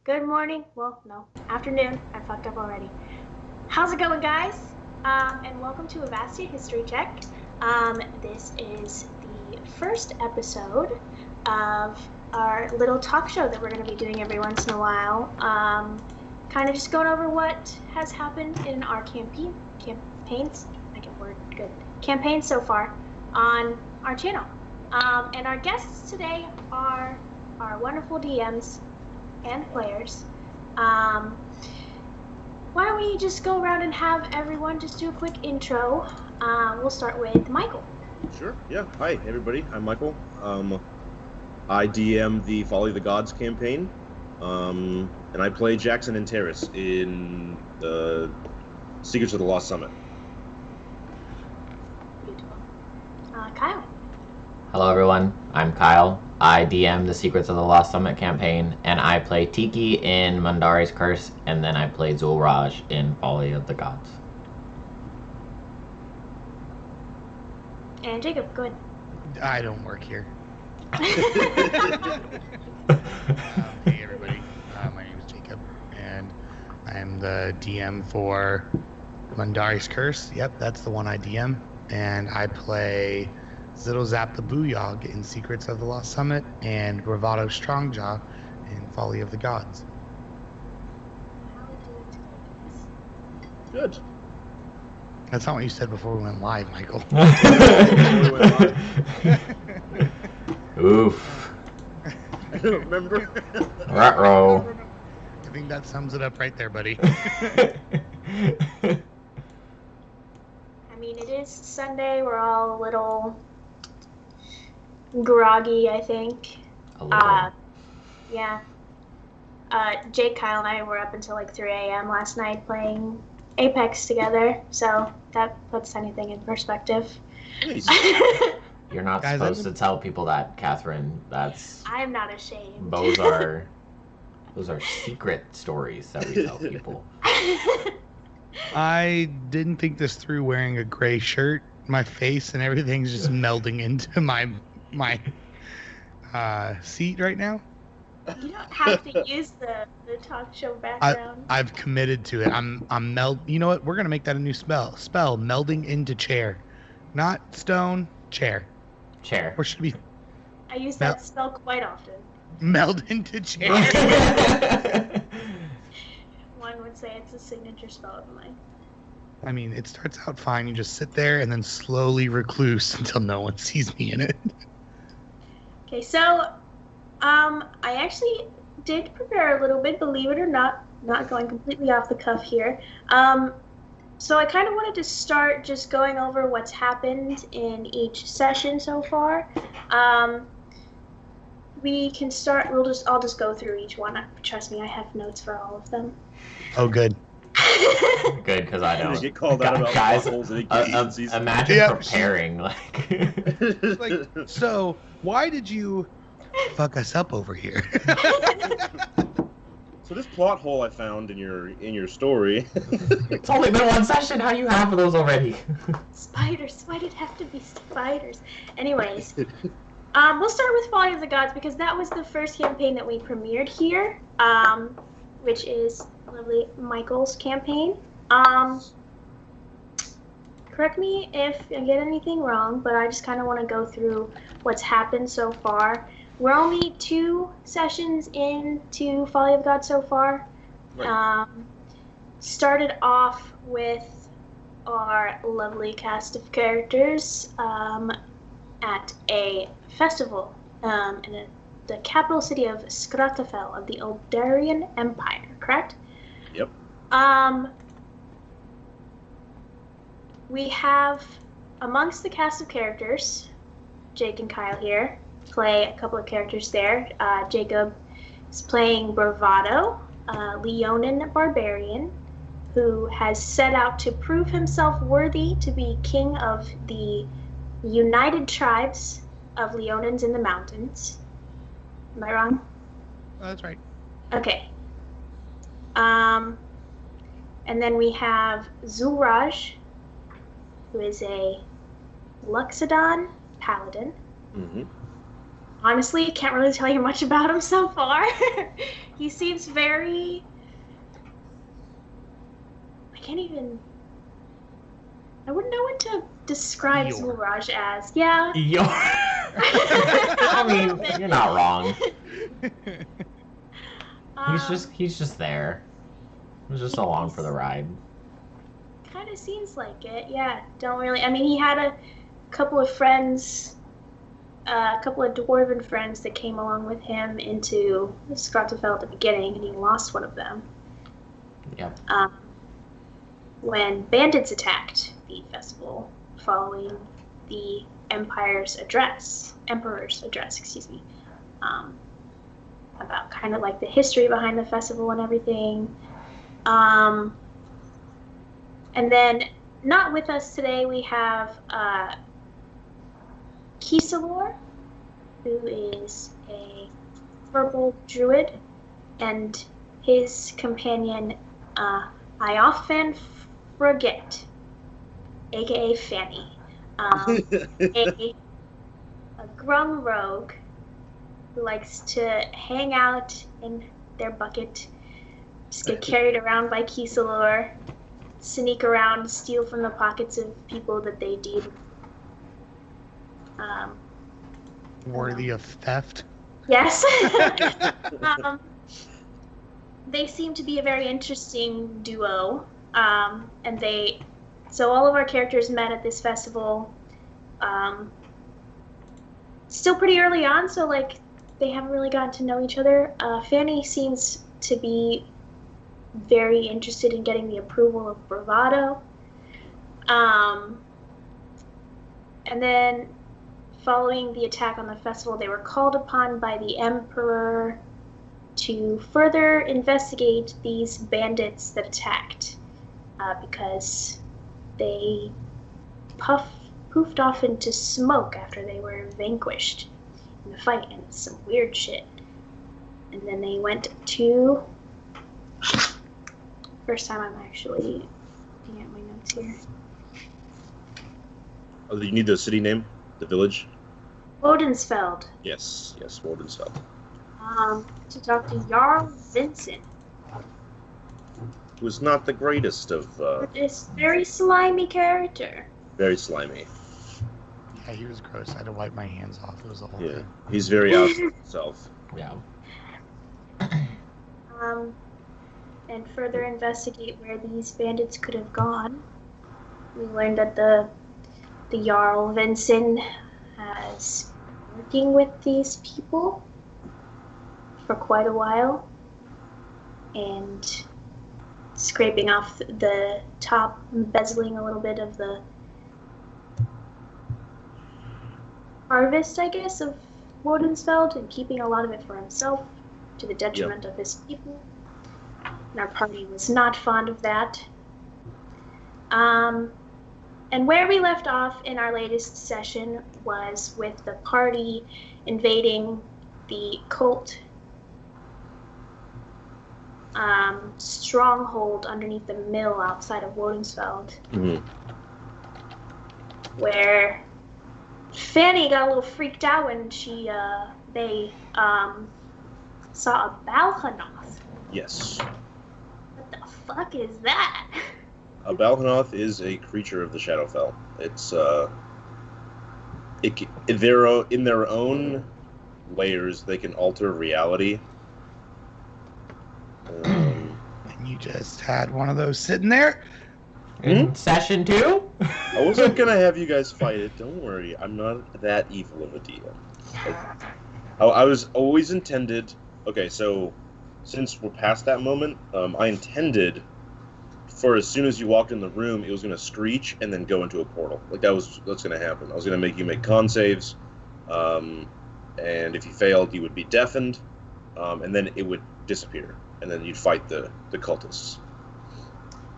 good morning. Well, no, afternoon. I fucked up already. How's it going, guys? And welcome to Ivastea History Check. This is the first episode of our little talk show that we're going to be doing every once in a while. Kind of just going over what has happened in our campaigns. I get word good. Campaigns so far on our channel. And our guests today are our wonderful DMs and players. Why don't we just go around and have everyone just do a quick intro. We'll start with Michael. Sure, yeah. Hi, everybody. I'm Michael. I DM the Folly of the Gods campaign, and I play Jackson and Terrace in the Secrets of the Lost Summit. Beautiful. Kyle. Hello everyone, I'm Kyle. I DM the Secrets of the Lost Summit campaign, and I play Tiki in Mundari's Curse, and then I play Zulraj in Folly of the Gods. And Jacob, go ahead. I don't work here. Hey everybody, my name is Jacob, and I'm the DM for Mandari's Curse. Yep, that's the one I DM, and I play Zap the Booyog in Secrets of the Lost Summit, and Bravado Strongjaw in Folly of the Gods. Good. That's not what you said before we went live, Michael. Oof. I don't remember. Ruh-roh. I think that sums it up right there, buddy. I mean, it is Sunday. We're all a little groggy, I think. A little. Yeah. Jake, Kyle, and I were up until like 3 a.m. last night playing Apex together, so that puts anything in perspective. Nice. You're not Guys, supposed to tell people that, Kathryn. That's I'm not ashamed. those are secret stories that we tell people. I didn't think this through wearing a gray shirt. My face and everything's just melding into my seat right now. You don't have to use the talk show background. I've committed to it. I'm You know what? We're gonna make that a new spell. Melding into chair, not stone. Chair. Chair. Or should we I use that spell quite often. meld into chair? One would say it's a signature spell of mine. I mean, it starts out fine. You just sit there and then slowly recluse until no one sees me in it. Okay, so I actually did prepare a little bit, believe it or not going completely off the cuff here. So I kind of wanted to start just going over what's happened in each session so far. We can start. I'll just go through each one. Trust me, I have notes for all of them. Oh, good. Good, because I don't. Get called out about Guys, potholes and inconsistencies. imagine preparing, like... Like, so why did you fuck us up over here? So this plot hole I found in your story. It's only been one session. How do you have those already? Spiders. Why did it have to be spiders? Anyways, we'll start with Folly of the Gods because that was the first campaign that we premiered here, which is lovely Michael's campaign. Correct me if I get anything wrong, but I just kind of want to go through what's happened so far. We're only 2 sessions into Folly of God so far. Right. Started off with our lovely cast of characters at a festival in the capital city of Skratafel of the Eldarian Empire, correct? Yep. We have, amongst the cast of characters, Jake and Kyle here play a couple of characters there. Jacob is playing Bravado, Leonin Barbarian, who has set out to prove himself worthy to be king of the United Tribes of Leonins in the Mountains. Am I wrong? Oh, that's right. Okay. And then we have Zulraj, who is a Luxodon paladin. Mm-hmm. Honestly, can't really tell you much about him so far. He seems very... I wouldn't know what to describe Zulraj as. Yeah. I mean, you're not wrong. He's just there. He's just along for the ride. Kind of seems like it, yeah. Don't really... I mean, he had a couple of friends... a couple of dwarven friends that came along with him into Skrotafell at the beginning, and he lost one of them. Yep. When bandits attacked the festival following the Emperor's address, about kind of like the history behind the festival and everything. And then, not with us today, we have Kisalor, who is a purple druid, and his companion, Iofan Forget, aka Fanny, a grum rogue who likes to hang out in their bucket, just get carried around by Kisalor, sneak around, steal from the pockets of people that they deem worthy of theft. Yes. They seem to be a very interesting duo. So all of our characters met at this festival, still pretty early on, so like they haven't really gotten to know each other. Fanny seems to be very interested in getting the approval of Bravado. And then following the attack on the festival, they were called upon by the Emperor to further investigate these bandits that attacked, because they poofed off into smoke after they were vanquished in the fight, and it's some weird shit. And then they went to... First time I'm actually looking at my notes here. Oh, you need the city name? The village? Odensfeld. Yes, Odensfeld. To talk to Jarl Vincent. Who is not the greatest of... This very slimy character. Very slimy. Yeah, he was gross. I had to wipe my hands off. It was the whole thing. He's very out of himself. Yeah. And further investigate where these bandits could have gone. We learned that the Jarl Vincent has been working with these people for quite a while, and scraping off the top, embezzling a little bit of the harvest, I guess, of Wodensfeld, and keeping a lot of it for himself, to the detriment of his people. And our party was not fond of that. And where we left off in our latest session was with the party invading the cult stronghold underneath the mill outside of Wodensfeld, where Fanny got a little freaked out when they saw a Balhanoth. Yes. What the fuck is that? A Balhanoth is a creature of the Shadowfell. It's in their own layers, they can alter reality. And you just had one of those sitting there? In session 2? I wasn't gonna have you guys fight it. Don't worry, I'm not that evil of a DM. I was always intended. Okay, so since we're past that moment, I intended for as soon as you walked in the room, it was gonna screech and then go into a portal. Like that's gonna happen. I was gonna make you make con saves, and if you failed, you would be deafened, and then it would disappear, and then you'd fight the cultists.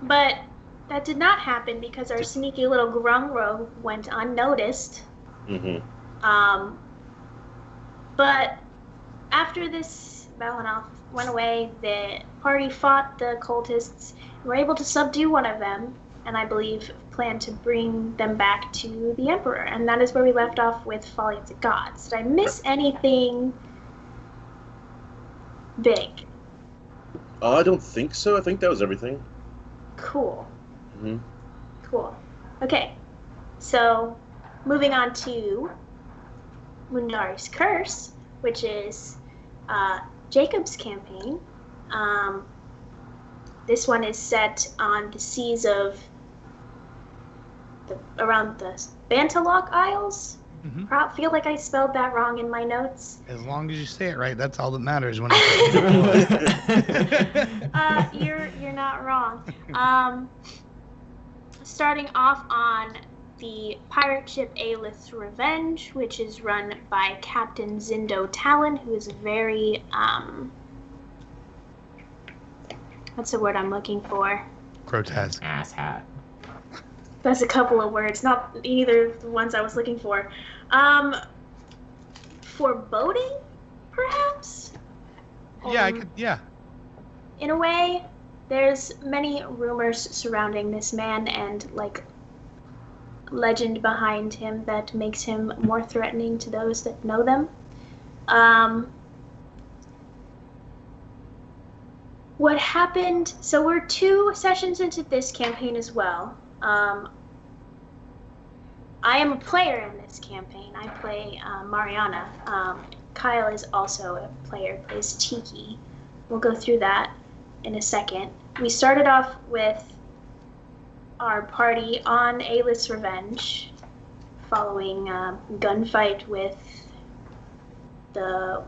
But that did not happen because our sneaky little Grung rogue went unnoticed. But after this Balhanoth went away, the party fought the cultists, were able to subdue one of them, and I believe plan to bring them back to the Emperor. And that is where we left off with Folly of the Gods. Did I miss anything big? I don't think so. I think that was everything. Cool. Hmm. Cool. Okay. So, moving on to Mundari's Curse, which is Jacob's campaign. This one is set on the seas of around the Bantalock Isles. Mm-hmm. Feel like I spelled that wrong in my notes. As long as you say it right, that's all that matters when You're not wrong. Starting off on the pirate ship Aelith's Revenge, which is run by Captain Zindo Talon, who is a very what's the word I'm looking for? grotesque. Asshat. That's a couple of words, not either of the ones I was looking for. Foreboding, perhaps? Yeah. In a way, there's many rumors surrounding this man and, like, legend behind him that makes him more threatening to those that know them. What happened... So we're 2 sessions into this campaign as well. I am a player in this campaign. I play Mariana. Kyle is also a player, plays Tiki. We'll go through that in a second. We started off with our party on Aelith's Revenge, following gunfight with the...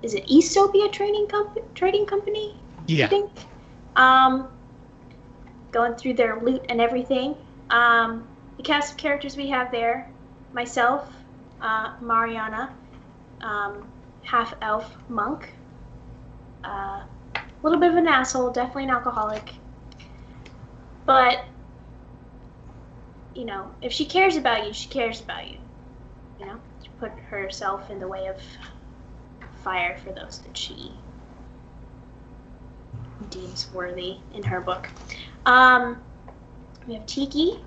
Is it Eastopia trading company? Yeah. I think. Going through their loot and everything. The cast of characters we have there: myself, Mariana, half-elf monk, a little bit of an asshole, definitely an alcoholic. But, you know, if she cares about you, she cares about you. You know, she put herself in the way of fire for those that she deems worthy in her book. We have Tiki,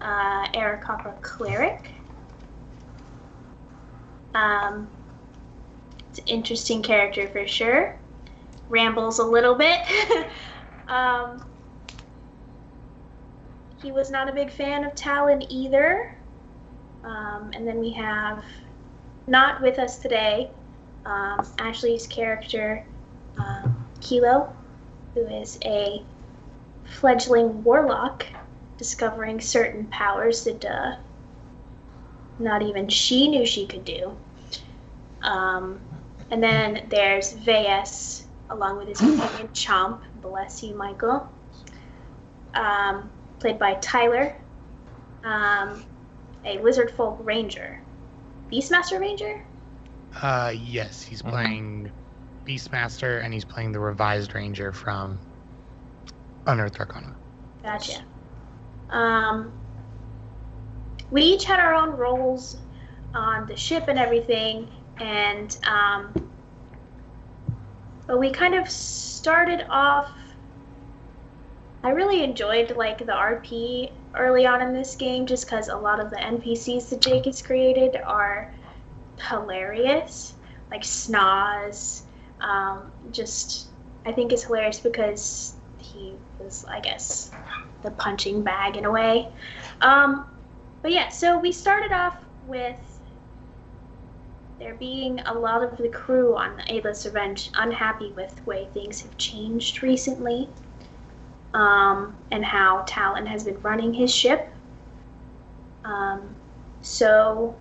Aarakocra cleric. It's an interesting character for sure. Rambles a little bit. He was not a big fan of Talon either. And then we have, not with us today, Ashley's character, Kilo, who is a fledgling warlock, discovering certain powers that not even she knew she could do. And then there's Vayas, along with his companion Chomp, bless you, Michael, played by Tyler, a lizard folk ranger. Beastmaster ranger? Yes, he's playing Beastmaster, and he's playing the revised ranger from Unearthed Arcana. Gotcha. We each had our own roles on the ship and everything, and but we kind of started off... I really enjoyed, like, the RP early on in this game, just because a lot of the NPCs that Jake has created are hilarious. Like Snoz, just, I think it's hilarious because he was, I guess, the punching bag in a way. But yeah, so we started off with there being a lot of the crew on Aelith's Revenge unhappy with the way things have changed recently, and how Talon has been running his ship. So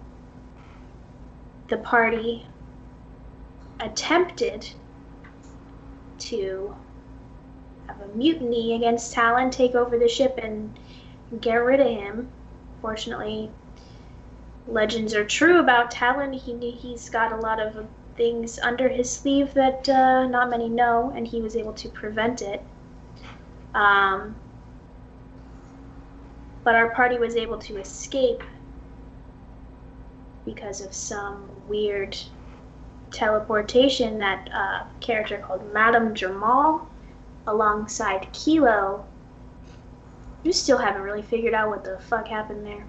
the party attempted to have a mutiny against Talon, take over the ship, and get rid of him. Fortunately, legends are true about Talon. He's got a lot of things under his sleeve that not many know, and he was able to prevent it. But our party was able to escape because of some weird teleportation that character called Madame Jamal, alongside Kilo. You still haven't really figured out what the fuck happened there.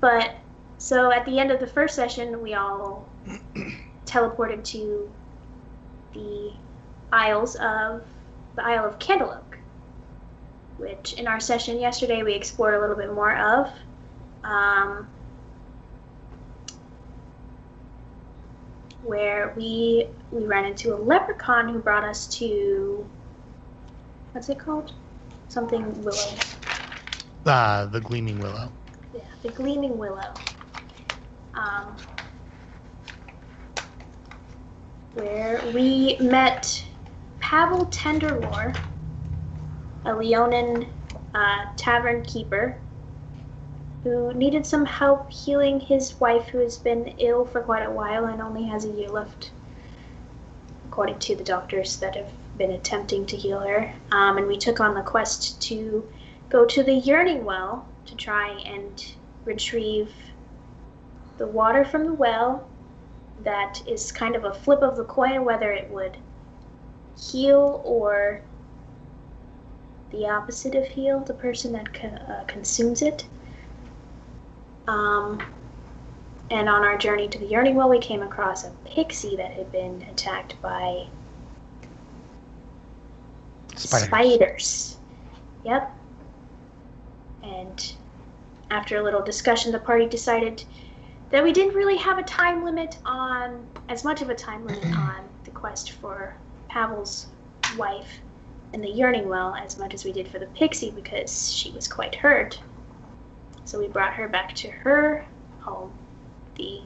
But, so at the end of the first session, we all teleported to the Isles of the Isle of Candleoak, which in our session yesterday we explored a little bit more of. Where we ran into a leprechaun who brought us to, what's it called? Something Willow. The Gleaming Willow. Yeah, the Gleaming Willow. Where we met Pavel Tenderlore, a Leonin tavern keeper, who needed some help healing his wife, who has been ill for quite a while and only has a year left, according to the doctors that have been attempting to heal her. And we took on the quest to go to the Yearning Well to try and retrieve the water from the well. That is kind of a flip of the coin whether it would heal or the opposite of heal the person that consumes it. And on our journey to the Yearning Well, we came across a pixie that had been attacked by spiders. Yep. And after a little discussion, the party decided that we didn't really have as much of a time limit on the quest for Pavel's wife and the Yearning Well as much as we did for the pixie, because she was quite hurt. So we brought her back to her home, the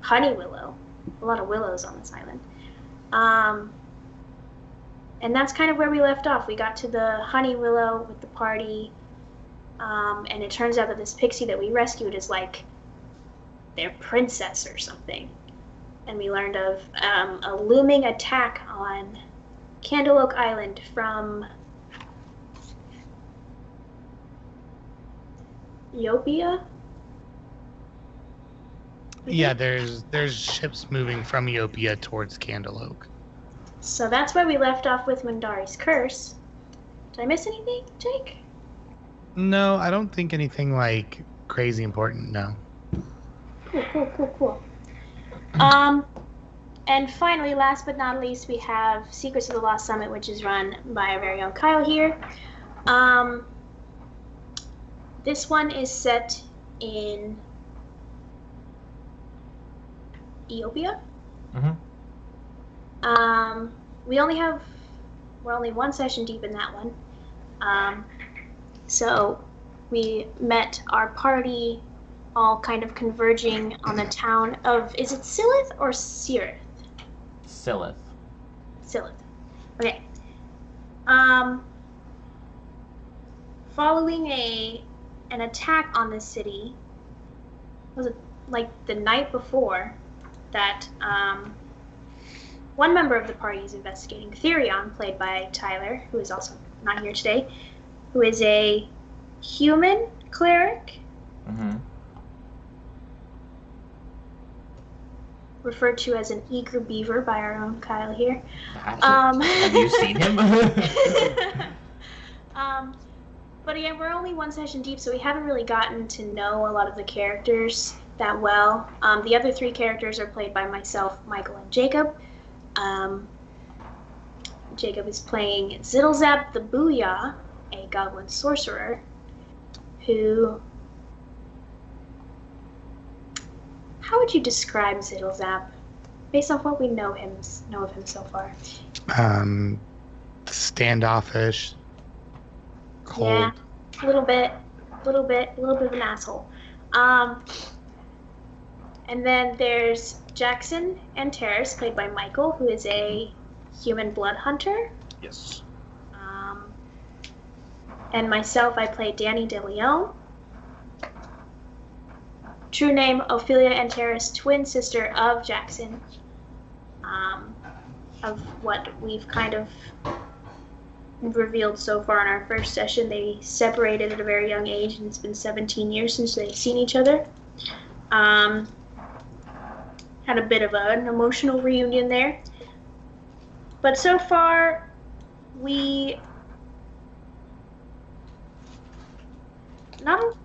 Honey Willow. A lot of willows on this island. And that's kind of where we left off. We got to the Honey Willow with the party, and it turns out that this pixie that we rescued is like their princess or something. And we learned of a looming attack on Candleoak Island from Ethiopia? Yeah, there's ships moving from Ethiopia towards Candleoak. So that's where we left off with Mundari's curse. Did I miss anything, Jake? No, I don't think anything like crazy important, no. Cool. And finally, last but not least, we have Secrets of the Lost Summit, which is run by our very own Kyle here. This one is set in Ethiopia. Mm-hmm. We're only one session deep in that one. So we met our party all kind of converging on the town of, is it Silith or Sirith? Silith. Okay. Following an attack on this city, was it like the night before that one member of the party is investigating, Therion, played by Tyler, who is also not here today, who is a human cleric. Mm-hmm. Referred to as an eager beaver by our own Kyle here. Have you seen him? But again, we're only one session deep, so we haven't really gotten to know a lot of the characters that well. The other three characters are played by myself, Michael, and Jacob. Jacob is playing Zittlezap the Booyah, a goblin sorcerer, who... How would you describe Zittlezap, based on what we know of him so far? Standoffish, cold. Yeah, a little bit of an asshole. And then there's Jackson and Terrace, played by Michael, who is a human blood hunter. Yes. And myself, I play Danny DeLeon. True name, Ophelia Antares, twin sister of Jackson. Of what we've kind of revealed so far in our first session, they separated at a very young age, and it's been 17 years since they've seen each other. Had a bit of an emotional reunion there. But so far, not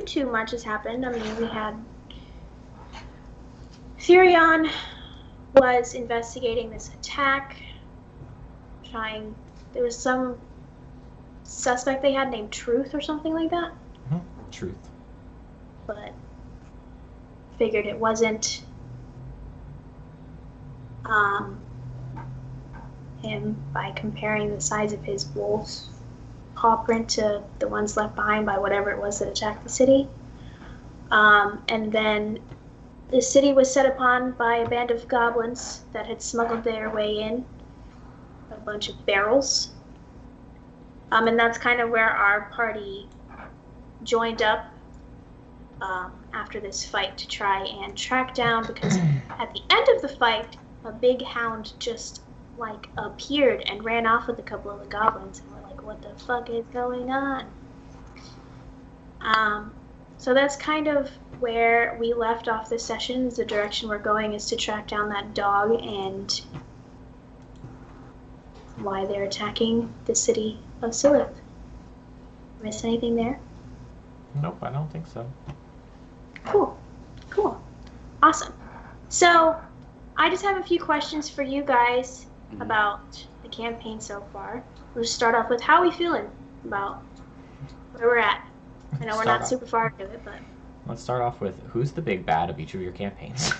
too much has happened. I mean, we had Therion was investigating this attack. trying. There was some suspect they had named Truth or something like that. Truth. But figured it wasn't him by comparing the size of his wolf's paw print to the ones left behind by whatever it was that attacked the city. And then the city was set upon by a band of goblins that had smuggled their way in a bunch of barrels. And that's kind of where our party joined up after this fight to try and track down, because at the end of the fight, a big hound just like appeared and ran off with a couple of the goblins, and we're like, what the fuck is going on? So that's kind of where we left off this session. The direction we're going is to track down that dog and why they're attacking the city of Silith. Miss anything there? Nope, I don't think so. Cool. Awesome. So, I just have a few questions for you guys about the campaign so far. We'll just start off with how are we feeling about where we're at. I know we're not super far into it, but... Let's start off with, who's the big bad of each of your campaigns?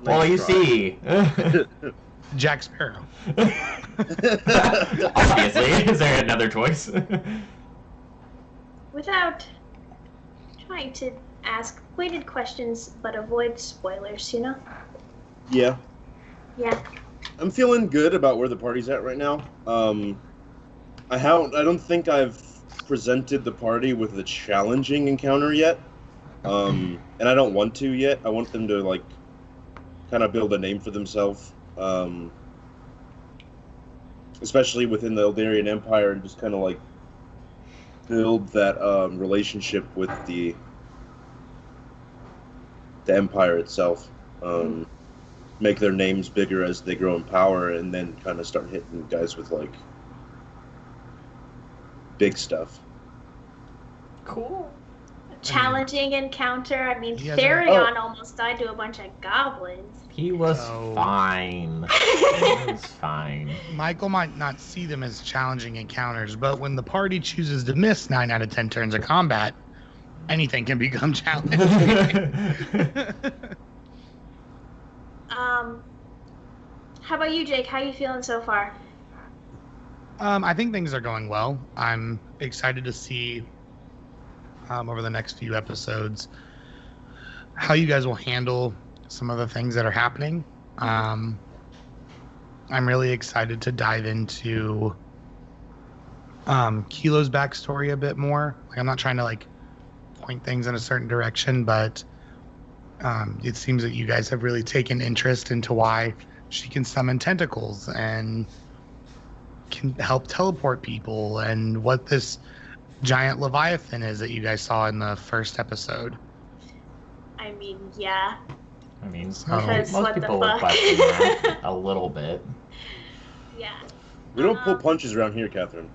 Well, you see. Jack Sparrow. Obviously. Is there another choice? Without trying to ask pointed questions, but avoid spoilers, you know? Yeah. Yeah. I'm feeling good about where the party's at right now. I don't think I've presented the party with a challenging encounter yet. And I don't want to yet. I want them to, like, kind of build a name for themselves. Especially within the Eldarian Empire, and just kind of, like, build that relationship with the Empire itself. Make their names bigger as they grow in power, and then kind of start hitting guys with, like, big stuff. Cool. Challenging encounter. I mean, Yeah, Therion almost died to a bunch of goblins. He was fine. He was fine. Michael might not see them as challenging encounters, but when the party chooses to miss 9 out of 10 turns of combat, anything can become challenging. How about you, Jake? How you feeling so far? I think things are going well. I'm excited to see over the next few episodes how you guys will handle some of the things that are happening. I'm really excited to dive into Kilo's backstory a bit more. Like, I'm not trying to, like, point things in a certain direction, but it seems that you guys have really taken interest into why she can summon tentacles and can help teleport people, and what this giant Leviathan is that you guys saw in the first episode. I mean, yeah. I mean, Because most what the people would fuck? question that a little bit. Yeah. We don't pull punches around here, Kathryn.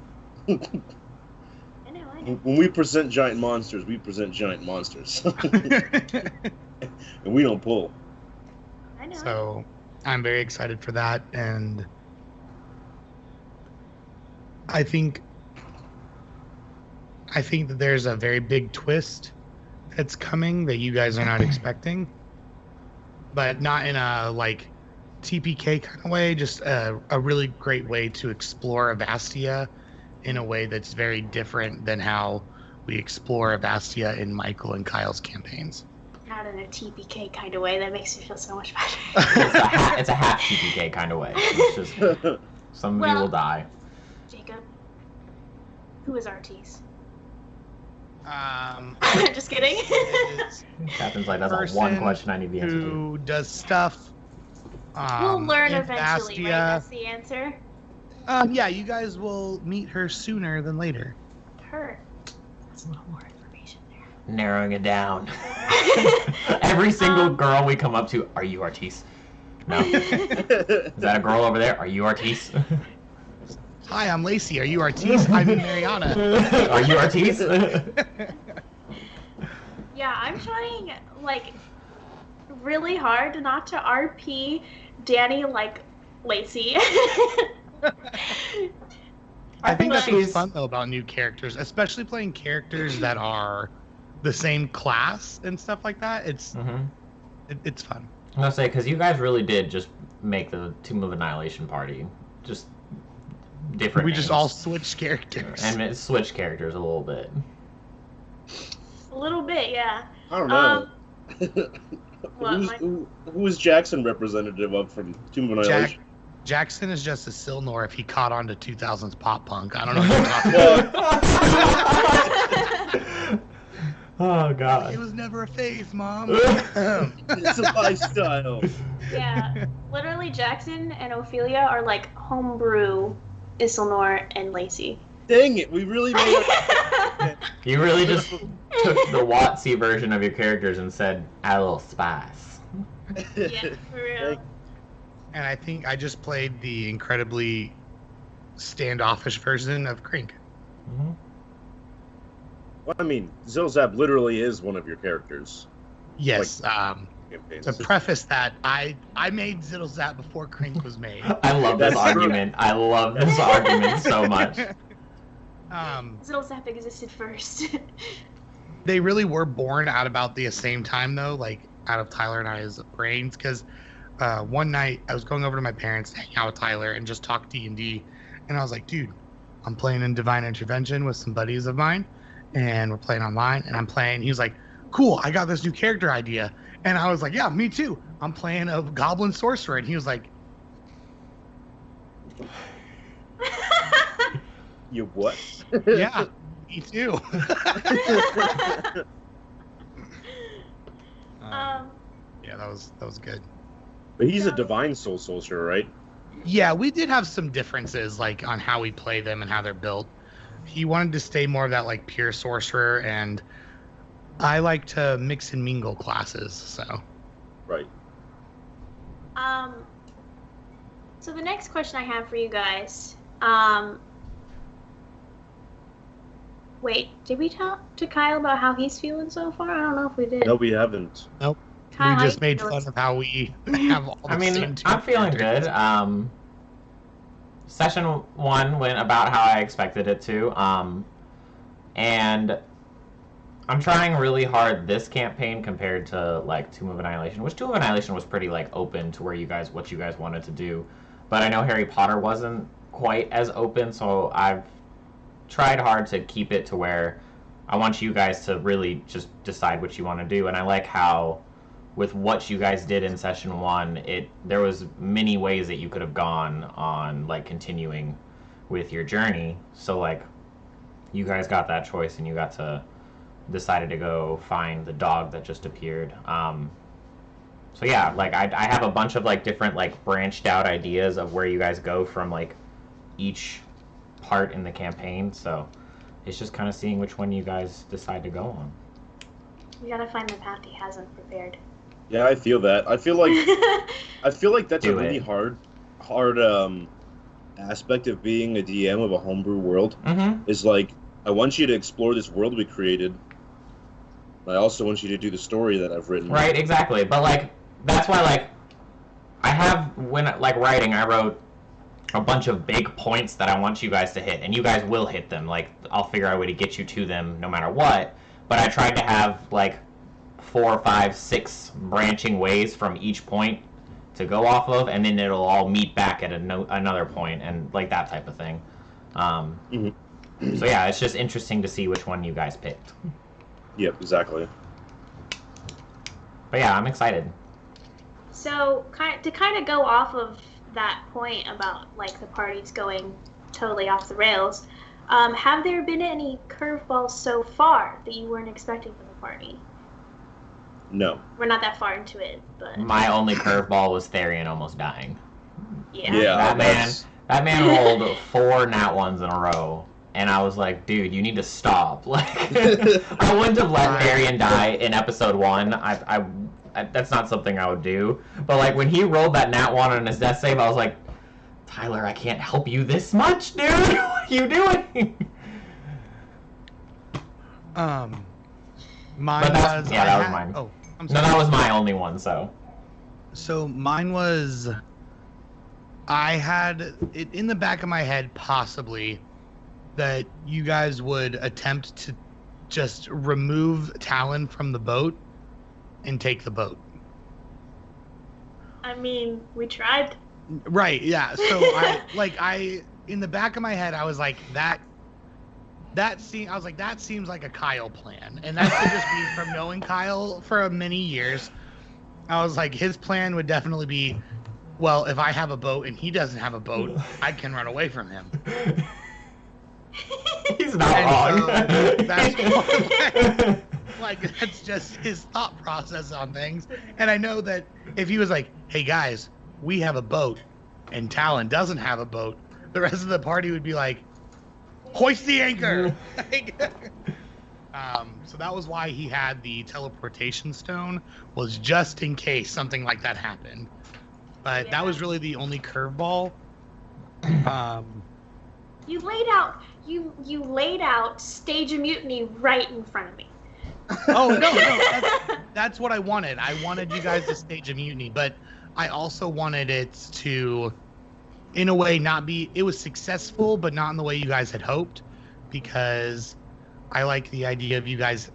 I know. When we present giant monsters, we present giant monsters. And we don't pull. I know. So I'm very excited for that, and I think that there's a very big twist that's coming that you guys are not expecting, but not in a, like, TPK kind of way, just a really great way to explore Ivastea in a way that's very different than how we explore Ivastea in Michael and Kyle's campaigns. Not in a TPK kind of way. That makes me feel so much better. It's a half TPK kind of way. It's just somebody will die. Jacob, who is Artis? Um, Just kidding. Kathryn's like, that's the one question I need the answer to. Who does stuff. We'll learn in eventually, right? Ivastea. That's the answer. Yeah, you guys will meet her sooner than later. Her. That's a little more information there. Narrowing it down. Every single girl we come up to, are you Artis? No. Is that a girl over there? Are you Artis? Hi, I'm Lacey. Are you Artis? I'm Mariana. Are you Artis? Yeah, I'm trying, like, really hard not to RP Danny, like, Lacey. I think that's what's she's fun though about new characters, especially playing characters that are the same class and stuff like that. It's it's fun. I'm gonna say because you guys really did just make the Tomb of Annihilation party just different. We just names. all switched characters. And it switched characters a little bit. A little bit, yeah. I don't know. What, Who is Jackson representative of from Tomb of Annihilation? Jackson is just a Silnor if he caught on to 2000s pop punk. I don't know what you're talking about. Oh God. It was never a phase, Mom. It's a lifestyle. Yeah, literally Jackson and Ophelia are like homebrew Isilnor and Lacey. Dang it, we really made it. You really just took the WotC version of your characters and said, add a little spice. Yeah, for real. And I think I just played the incredibly standoffish version of Krink. Mm-hmm. Well, I mean, Zilzab literally is one of your characters. Yes. Campaigns. To preface that, I made Zilzab before Krink was made. I love this That's true. argument. I love this argument so much. Zilzap existed first. They really were born at about the same time, though, like out of Tyler and I's brains. Because one night I was going over to my parents to hang out with Tyler and just talk D&D, and I was like, "Dude, I'm playing in Divine Intervention with some buddies of mine, and we're playing online, and I'm playing." He was like, "Cool, I got this new character idea," and I was like, "Yeah, me too. I'm playing a Goblin Sorcerer," and he was like, You what? "Yeah, me too." Yeah, that was good. But he's a divine soul sorcerer, right? Yeah, we did have some differences, like on how we play them and how they're built. He wanted to stay more of that like pure sorcerer, and I like to mix and mingle classes. So Right. So the next question I have for you guys, wait, did we talk to Kyle about how he's feeling so far? I don't know if we did. No, we haven't. nope. Kyle, We how just you made feeling? fun of how we have all the I mean, same two I'm feeling characters. good. Session 1 went about how I expected it to. And I'm trying really hard this campaign compared to like Tomb of Annihilation, which Tomb of Annihilation was pretty like open to what you guys wanted to do. But I know Harry Potter wasn't quite as open, so I've tried hard to keep it to where I want you guys to really just decide what you want to do. And I like how with what you guys did in session 1, there was many ways that you could have gone on like continuing with your journey. So like you guys got that choice and you got to decided to go find the dog that just appeared. So yeah, like I have a bunch of like different like branched out ideas of where you guys go from like each part in the campaign. So it's just kind of seeing which one you guys decide to go on. We gotta find the path he hasn't prepared. Yeah, I feel that. I feel like that's Do a really it. hard aspect of being a DM of a homebrew world. Mm-hmm. Is like I want you to explore this world we created. But I also want you to do the story that I've written. Right, exactly. But like that's why like I have when like writing, I wrote a bunch of big points that I want you guys to hit, and you guys will hit them. Like I'll figure out a way to get you to them no matter what. But I tried to have like 4, 5, 6 branching ways from each point to go off of, and then it'll all meet back at another point, and like that type of thing. So yeah, it's just interesting to see which one you guys picked. Yep, exactly. But yeah, I'm excited. So, to kind of go off of that point about like the parties going totally off the rails, have there been any curveballs so far that you weren't expecting from the party? No. We're not that far into it, but My only curveball was Therian almost dying. yeah. Yeah, That man rolled 4 nat 1s in a row, and I was like, dude, you need to stop. Like, I wouldn't have let Therian die in episode 1. I that's not something I would do. But like when he rolled that nat 1 on his death save, I was like, Tyler, I can't help you this much, dude. What are you doing? Mine But that was was mine. Oh, I'm No, sorry. that was my only one. So So mine was I had it in the back of my head, possibly, that you guys would attempt to just remove Talon from the boat and take the boat. I mean, we tried. Right, yeah. So I in the back of my head, I was like, that seems like a Kyle plan. And that could just be from knowing Kyle for many years. I was like, his plan would definitely be, well, if I have a boat and he doesn't have a boat, I can run away from him. He's not wrong. So that's that's just his thought process on things. And I know that if he was like, hey guys, we have a boat and Talon doesn't have a boat, the rest of the party would be like, hoist the anchor. So that was why he had the teleportation stone, was just in case something like that happened. But that was really the only curveball. You laid out stage a mutiny right in front of me. Oh no, that's what I wanted. I wanted you guys to stage a mutiny, but I also wanted it to, in a way, not be. It was successful, but not in the way you guys had hoped, because I like the idea of you guys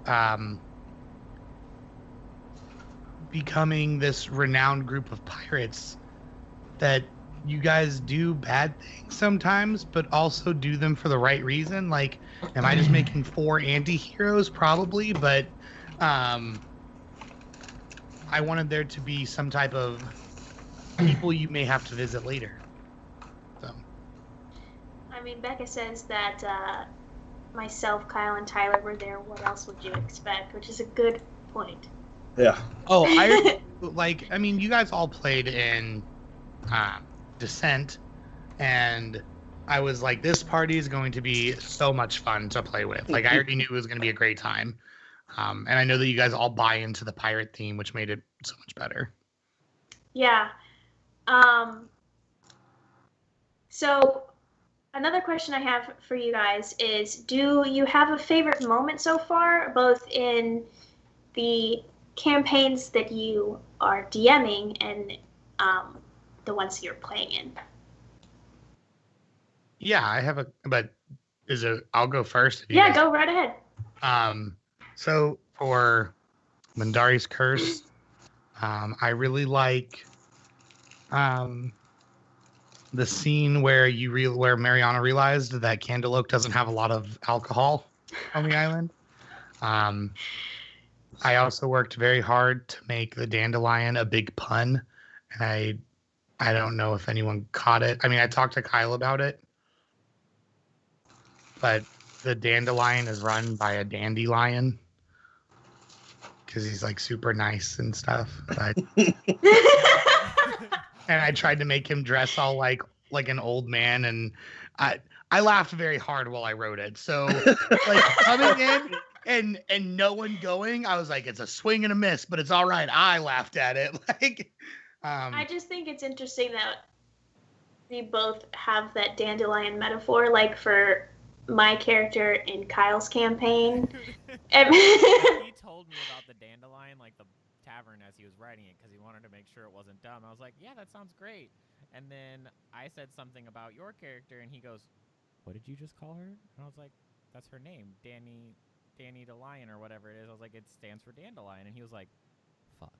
becoming this renowned group of pirates that you guys do bad things sometimes, but also do them for the right reason. Like, am I just making 4 anti-heroes? Probably, but I wanted there to be some type of people you may have to visit later. So. I mean, Becca says that myself, Kyle, and Tyler were there. What else would you expect? Which is a good point. Yeah. Oh, I mean, you guys all played in Descent, and I was like, this party is going to be so much fun to play with. Like, I already knew it was going to be a great time. And I know that you guys all buy into the pirate theme, which made it so much better. Yeah. So another question I have for you guys is, do you have a favorite moment so far, both in the campaigns that you are DMing and the ones you're playing in? Yeah, I have but I'll go first. Yeah, go right ahead. So for Mandari's Curse, I really like the scene where where Mariana realized that Candleoak doesn't have a lot of alcohol on the island. I also worked very hard to make the dandelion a big pun, and I don't know if anyone caught it. I mean, I talked to Kyle about it, but the dandelion is run by a dandelion because he's like super nice and stuff. But and I tried to make him dress all like an old man, and I laughed very hard while I wrote it. So like coming in and no one going, I was like, it's a swing and a miss, but it's all right. I laughed at it. Like, I just think it's interesting that we both have that dandelion metaphor, like for my character in Kyle's campaign. He told me about the dandelion, like the tavern, as he was writing it, because he wanted to make sure it wasn't dumb. I was like, yeah, that sounds great. And then I said something about your character, and he goes, what did you just call her? And I was like, that's her name, Danny the Lion or whatever it is. I was like, it stands for dandelion. And he was like, fuck.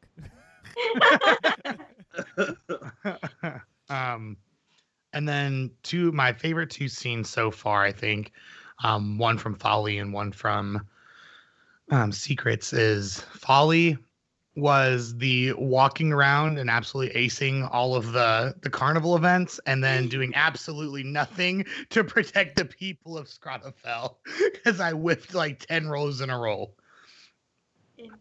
And then my favorite 2 scenes so far, I think, one from Folly and one from Secrets, is Folly was the walking around and absolutely acing all of the carnival events, and then doing absolutely nothing to protect the people of Scrottafell because I whiffed like 10 rolls in a row. It'd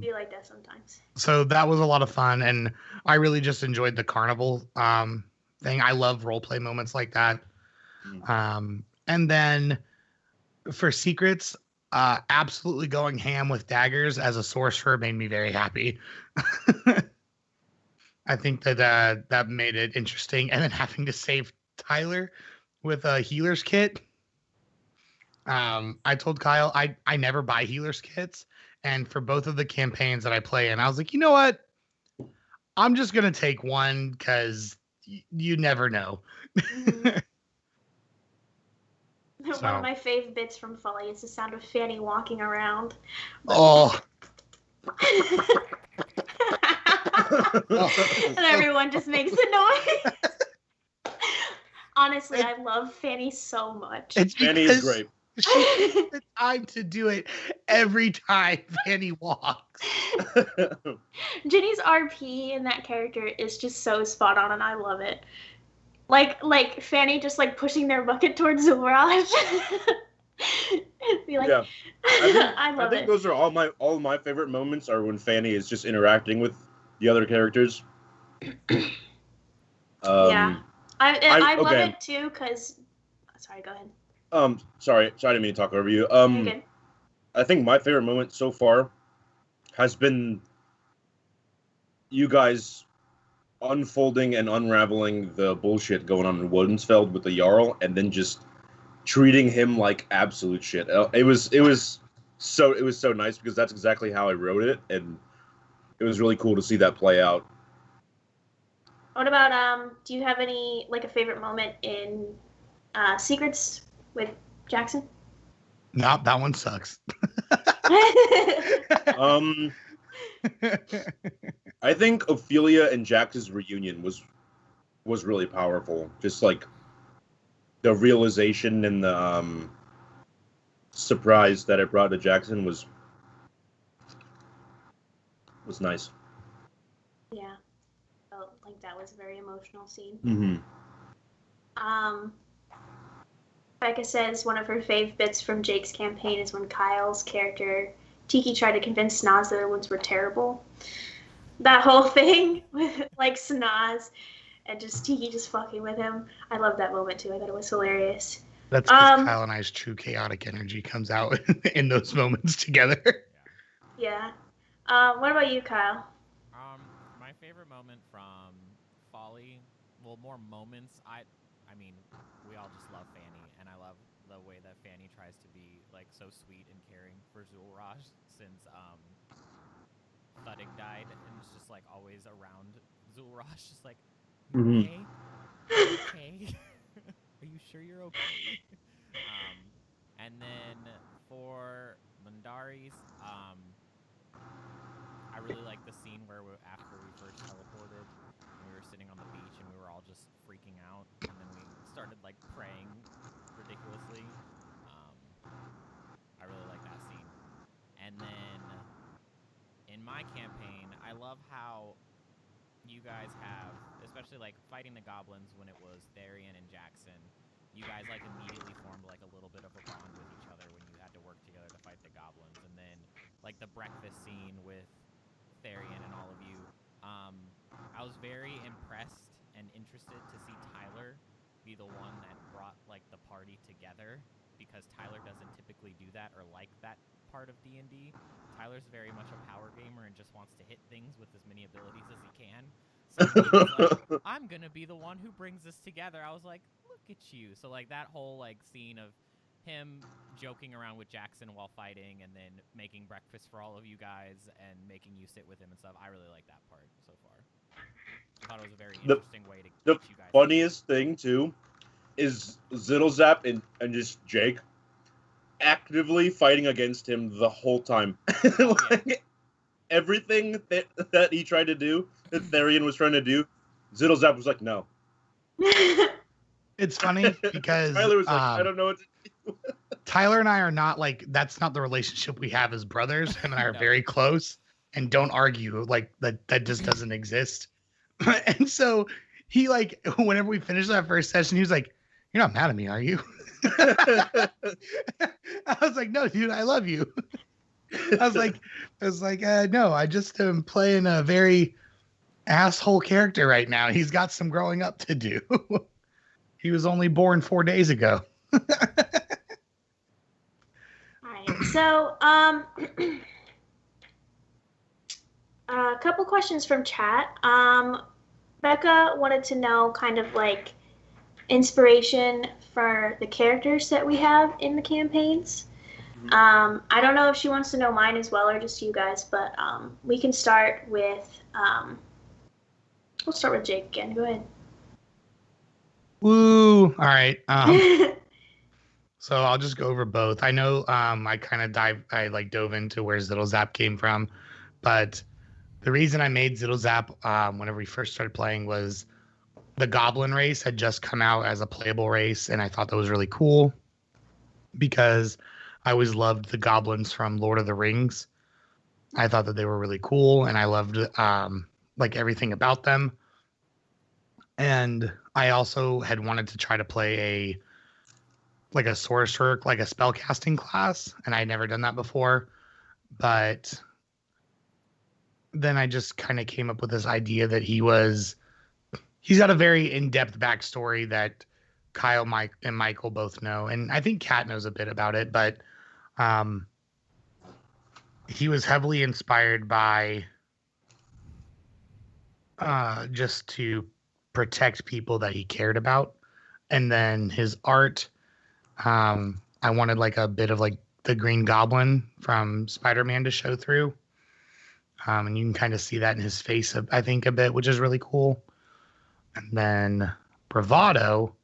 be like that sometimes. So that was a lot of fun, and I really just enjoyed the carnival thing. I love roleplay moments like that. And then for Secrets, absolutely going ham with daggers as a sorcerer made me very happy. I think that that made it interesting. And then having to save Tyler with a healer's kit. I told Kyle I never buy healer's kits. And for both of the campaigns that I play in, I was like, you know what? I'm just going to take one because you never know. Mm-hmm. So. One of my fave bits from Folly is the sound of Fanny walking around. Oh. And everyone just makes a noise. Honestly, I love Fanny so much. Fanny is great. She takes the time to do it every time Fanny walks. Ginny's RP in that character is just so spot on, and I love it. Like Fanny just like pushing their bucket towards Zulraj. Be like, yeah, I think those are all my favorite moments are when Fanny is just interacting with the other characters. Yeah, I love okay. it too because. Sorry, go ahead. Sorry, I didn't mean to talk over you. You're good. I think my favorite moment so far has been you guys unfolding and unraveling the bullshit going on in Woodensfeld with the Jarl, and then just treating him like absolute shit. It was so nice because that's exactly how I wrote it, and it was really cool to see that play out. What about do you have any like a favorite moment in Secrets with Jackson? No, that one sucks. I think Ophelia and Jax's reunion was really powerful. Just like the realization and the surprise that it brought to Jackson was nice. Yeah, felt like that was a very emotional scene. Mm-hmm. Becca says one of her fave bits from Jake's campaign is when Kyle's character Tiki tried to convince Snaz that the ones were terrible. That whole thing with like Snaz and just Tiki just fucking with him. I love that moment too. I thought it was hilarious. That's because Kyle and I's true chaotic energy comes out in those moments together. Yeah. What about you, Kyle? My favorite moment from Folly, well, more moments. I mean, we all just love Fanny, and I love the way that Fanny tries to be like so sweet and caring for Zulraj since Thudig died, and it's just like always around Zulraj, just like, okay, okay, are you sure you're okay? And then for Mandaris, I really like the scene where after we first teleported, we were sitting on the beach and we were all just freaking out, and then we started like praying ridiculously. I really like that scene. And then in my campaign, I love how you guys have, especially like fighting the goblins when it was Therian and Jackson, you guys like immediately formed like a little bit of a bond with each other when you had to work together to fight the goblins. And then like the breakfast scene with Therian and all of you, I was very impressed and interested to see Tyler be the one that brought like the party together, because Tyler doesn't typically do that or like that part of D&D. Tyler's very much a power gamer and just wants to hit things with as many abilities as he can. So he was like, I'm gonna be the one who brings this together. I was like, look at you. So like that whole like scene of him joking around with Jackson while fighting, and then making breakfast for all of you guys and making you sit with him and stuff. I really like that part so far. I thought it was a very interesting way to get you guys. The funniest thing too is Zittlezap and just Jake actively fighting against him the whole time. Like, everything that he tried to do, that Therian was trying to do, Zittlezap was like, no. It's funny because Tyler was like, I don't know what to do. Tyler and I are not like, that's not the relationship we have as brothers. Him and I are very close and don't argue. Like that just doesn't exist. And so he like, whenever we finished that first session, he was like, you're not mad at me, are you? I was like, no, dude, I love you. I was like, no, I just am playing a very asshole character right now. He's got some growing up to do. He was only born 4 days ago. All right, so a couple questions from chat. Becca wanted to know kind of like inspiration for the characters that we have in the campaigns. I don't know if she wants to know mine as well or just you guys, but we can start with we'll start with Jake again. Go ahead. Woo! All right. So I'll just go over both. I know I kind of dove into where Ziddle Zap came from, but the reason I made Ziddle Zap whenever we first started playing was the Goblin race had just come out as a playable race, and I thought that was really cool because I always loved the goblins from Lord of the Rings. I thought that they were really cool, and I loved like everything about them. And I also had wanted to try to play a sorcerer, like a spellcasting class, and I'd never done that before. But then I just kind of came up with this idea that he's got a very in-depth backstory that Kyle, Mike, and Michael both know, and I think Kat knows a bit about it. But he was heavily inspired by just to protect people that he cared about, and then his art. I wanted like a bit of like the Green Goblin from Spider-Man to show through. And you can kind of see that in his face, I think, a bit, which is really cool. And then Bravado.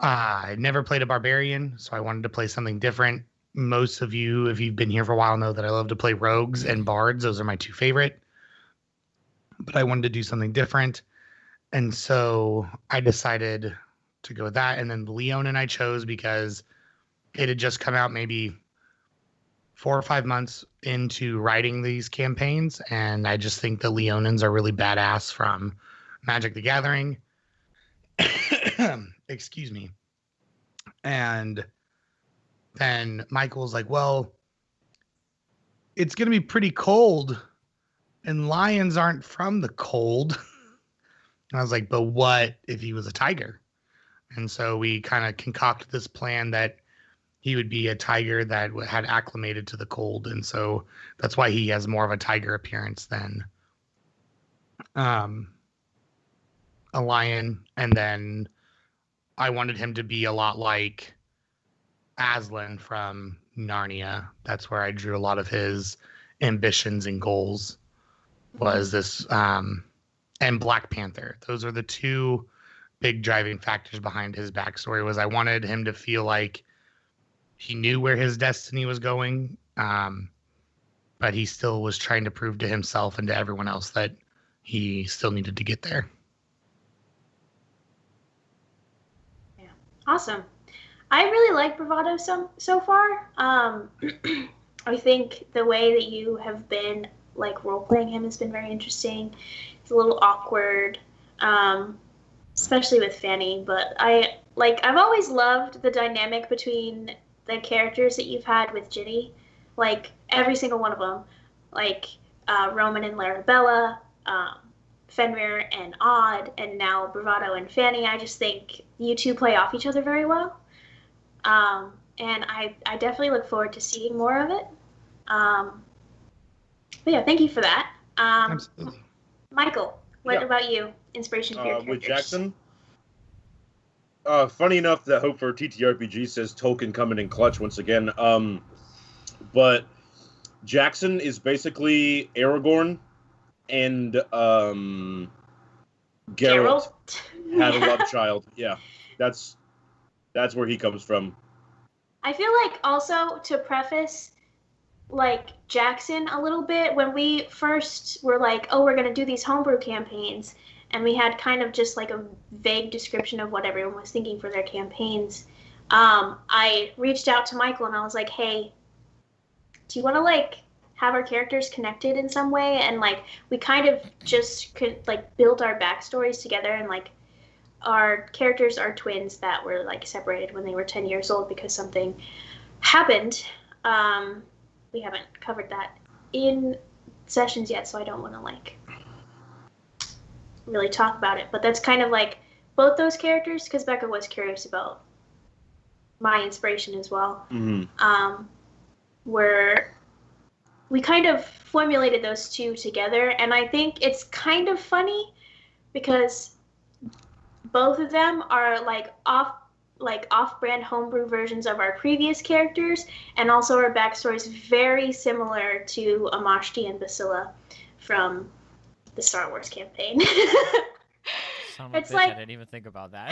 I'd never played a Barbarian, so I wanted to play something different. Most of you, if you've been here for a while, know that I love to play Rogues and Bards. Those are my two favorite. But I wanted to do something different. And so I decided to go with that. And then Leonin I chose because it had just come out maybe 4 or 5 months into writing these campaigns. And I just think the Leonins are really badass from Magic the Gathering. Excuse me. And then Michael's like, well, it's going to be pretty cold and lions aren't from the cold. And I was like, but what if he was a tiger? And so we kind of concocted this plan that he would be a tiger that had acclimated to the cold. And so that's why he has more of a tiger appearance than a lion. And then I wanted him to be a lot like Aslan from Narnia. That's where I drew a lot of his ambitions and goals, was this and Black Panther. Those are the two big driving factors behind his backstory. Was I wanted him to feel like he knew where his destiny was going, but he still was trying to prove to himself and to everyone else that he still needed to get there. Yeah, awesome. I really like Bravado so far. I think the way that you have been like role playing him has been very interesting. It's a little awkward, especially with Fanny. But I've always loved the dynamic between the characters that you've had with Ginny, like every single one of them, like Roman and Larabella, Fenrir and Odd, and now Bravado and Fanny. I just think you two play off each other very well. And I definitely look forward to seeing more of it. But yeah, thank you for that. Absolutely. Michael, what about you? Inspiration for your characters? With Jackson? Funny enough that Hope for Ttrpgs says Tolkien coming in clutch once again. But Jackson is basically Aragorn and Geralt had a love child. Yeah, that's where he comes from. I feel like also to preface like Jackson a little bit, when we first were like, oh, we're going to do these homebrew campaigns, and we had kind of just like a vague description of what everyone was thinking for their campaigns, I reached out to Michael and I was like, hey, do you want to like have our characters connected in some way? And like we kind of just could like build our backstories together, and like our characters are twins that were like separated when they were 10 years old because something happened. We haven't covered that in sessions yet, so I don't want to like really talk about it. But that's kind of like both those characters, because Becca was curious about my inspiration as well. Mm-hmm. Where we kind of formulated those two together, and I think it's kind of funny because both of them are like off-brand homebrew versions of our previous characters, and also our backstory is very similar to Amashti and Basila from the Star Wars campaign. Son of a It's bitch, like I didn't even think about that.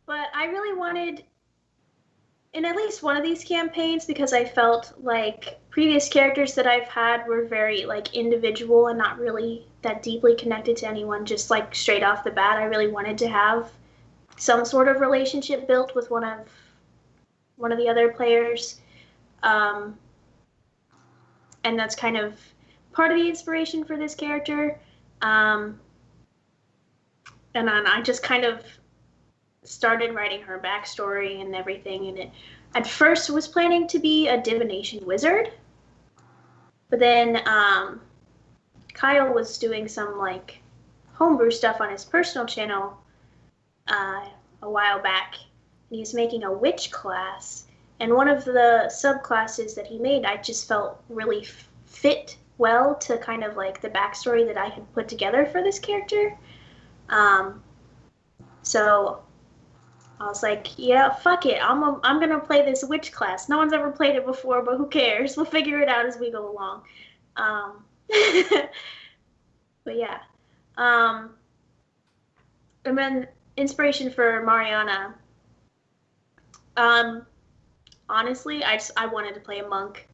But I really wanted in at least one of these campaigns, because I felt like previous characters that I've had were very like individual and not really that deeply connected to anyone, just like straight off the bat. I really wanted to have some sort of relationship built with one of the other players. And that's kind of part of the inspiration for this character. And then I just kind of started writing her backstory and everything, and it at first was planning to be a divination wizard, but then Kyle was doing some like homebrew stuff on his personal channel a while back, and he's making a witch class, and one of the subclasses that he made I just felt really fit well to kind of like the backstory that I had put together for this character. So I was like, yeah, fuck it. I'm gonna play this witch class. No one's ever played it before, but who cares? We'll figure it out as we go along. But yeah. And then inspiration for Mariana. Honestly, I wanted to play a monk,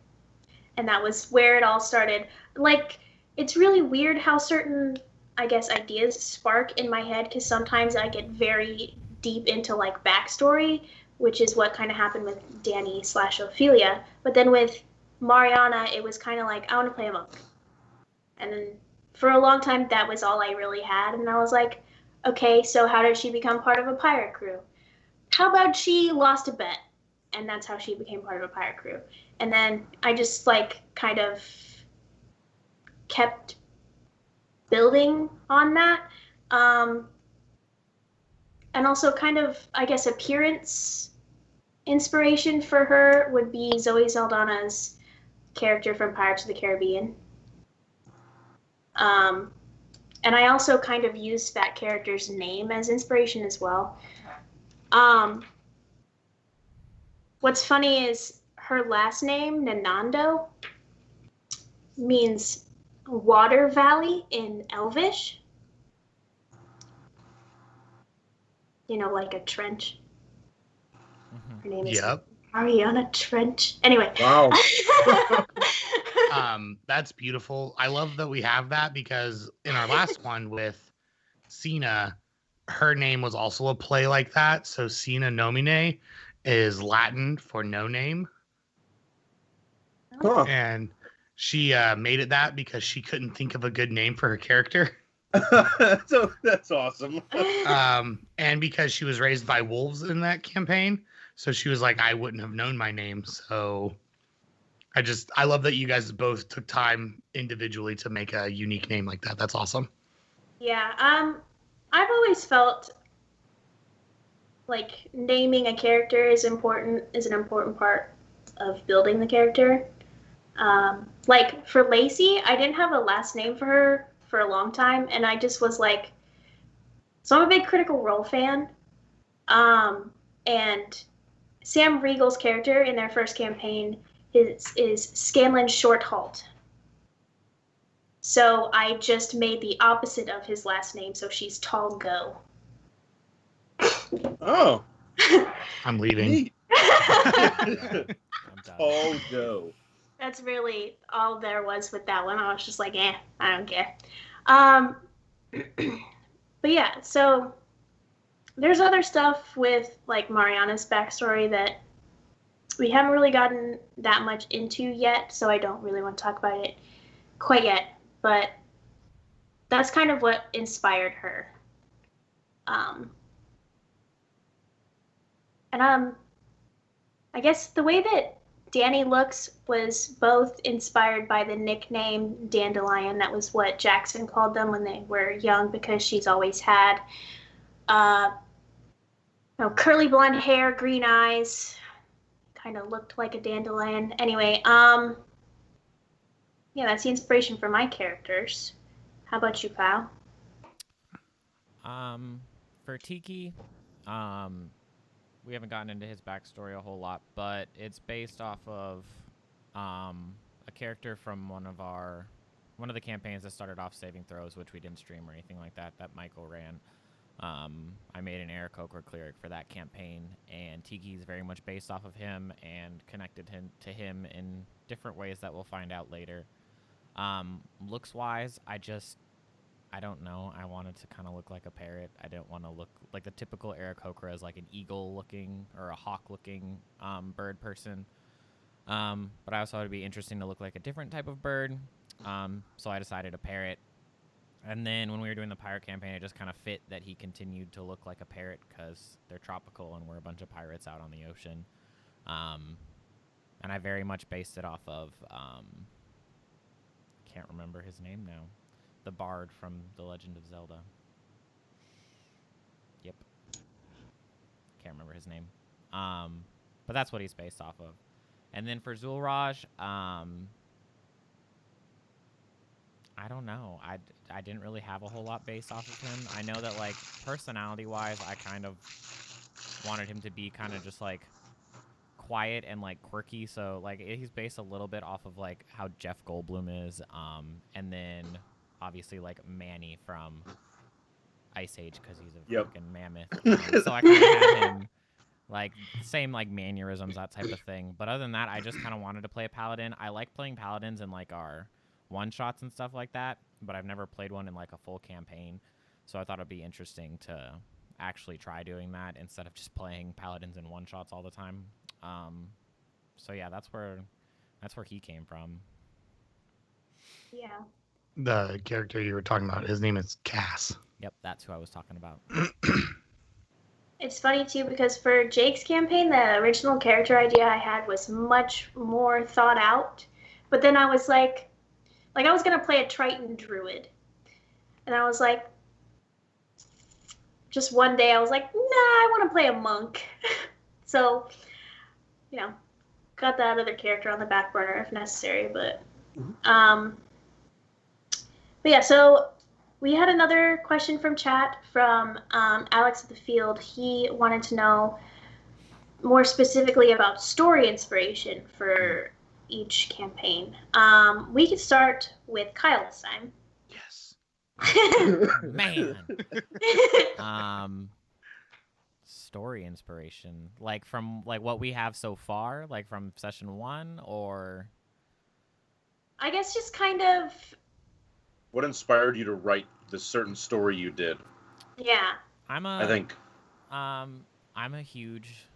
and that was where it all started. Like, it's really weird how certain, I guess, ideas spark in my head, because sometimes I get very deep into like backstory, which is what kind of happened with Danny/Ophelia. But then with Mariana, it was kind of like, I want to play a monk. And then for a long time, that was all I really had. And I was like, okay, so how did she become part of a pirate crew? How about she lost a bet? And that's how she became part of a pirate crew. And then I just like kind of kept building on that. And also kind of, I guess, appearance inspiration for her would be Zoe Saldana's character from Pirates of the Caribbean. And I also kind of used that character's name as inspiration as well. What's funny is her last name, Nanando, means water valley in Elvish. You know, like a trench. Mhm. Her name is Yep. Mariana Trench. Anyway. Wow. That's beautiful. I love that we have that, because in our last one with Sina, her name was also a play like that. So Sina Nomine is Latin for no name. Huh. And she made it that because she couldn't think of a good name for her character. So that's awesome. And because she was raised by wolves in that campaign, so she was like, I wouldn't have known my name. So I love that you guys both took time individually to make a unique name like that. That's awesome. Yeah, I've always felt like naming a character is an important part of building the character. Like for Lacey, I didn't have a last name for her for a long time, and I just was like, so I'm a big Critical Role fan. And Sam Riegel's character in their first campaign is Scanlan Shorthalt. So I just made the opposite of his last name, so she's Tall Go. Oh. I'm leaving. Neat. I'm done. Tall go. That's really all there was with that one. I was just like, I don't care. But yeah, so there's other stuff with like Mariana's backstory that we haven't really gotten that much into yet, so I don't really want to talk about it quite yet. But that's kind of what inspired her. I guess the way that Danny looks was both inspired by the nickname Dandelion. That was what Jackson called them when they were young, because she's always had curly blonde hair, green eyes, kind of looked like a dandelion. Anyway, yeah, that's the inspiration for my characters. How about you, Kyle? For Tiki, we haven't gotten into his backstory a whole lot, but it's based off of a character from one of our one of the campaigns that started off saving throws, which we didn't stream or anything like that, that Michael ran. I made an Aarakocra cleric for that campaign, and Tiki is very much based off of him and connected him to him in different ways that we'll find out later. Looks wise, I don't know. I wanted to kind of look like a parrot. I didn't want to look like the typical Aarakocra as like an eagle-looking or a hawk-looking bird person. But I also thought it'd be interesting to look like a different type of bird. So I decided a parrot. And then when we were doing the pirate campaign, it just kind of fit that he continued to look like a parrot because they're tropical and we're a bunch of pirates out on the ocean. And I very much based it off of, can't remember his name now, the bard from The Legend of Zelda. Yep. Can't remember his name. But that's what he's based off of. And then for Zulraj, I don't know. I didn't really have a whole lot based off of him. I know that, like, personality-wise, I kind of wanted him to be kind of just, like, quiet and, like, quirky. So, like, he's based a little bit off of, like, how Jeff Goldblum is. And then, obviously, like, Manny from Ice Age because he's a freaking mammoth. So I kind of had him, like, same, like, mannerisms, that type of thing. But other than that, I just kind of wanted to play a paladin. I like playing paladins in, like, our one-shots and stuff like that, but I've never played one in like a full campaign, so I thought it'd be interesting to actually try doing that instead of just playing paladins in one-shots all the time. So yeah, that's where he came from. Yeah. The character you were talking about, his name is Cass. Yep, that's who I was talking about. It's funny too because for Jake's campaign, the original character idea I had was much more thought out, but then I was like I was going to play a Triton druid. And I was like, just one day I was like, nah, I want to play a monk. So, you know, got that other character on the back burner if necessary. But yeah, so we had another question from chat from Alex of the Field. He wanted to know more specifically about story inspiration for each campaign. We could start with Kyle this time. Yes. Man. Story inspiration, like from like what we have so far, like from session 1, or I guess just kind of what inspired you to write the certain story you did? Yeah. I'm a huge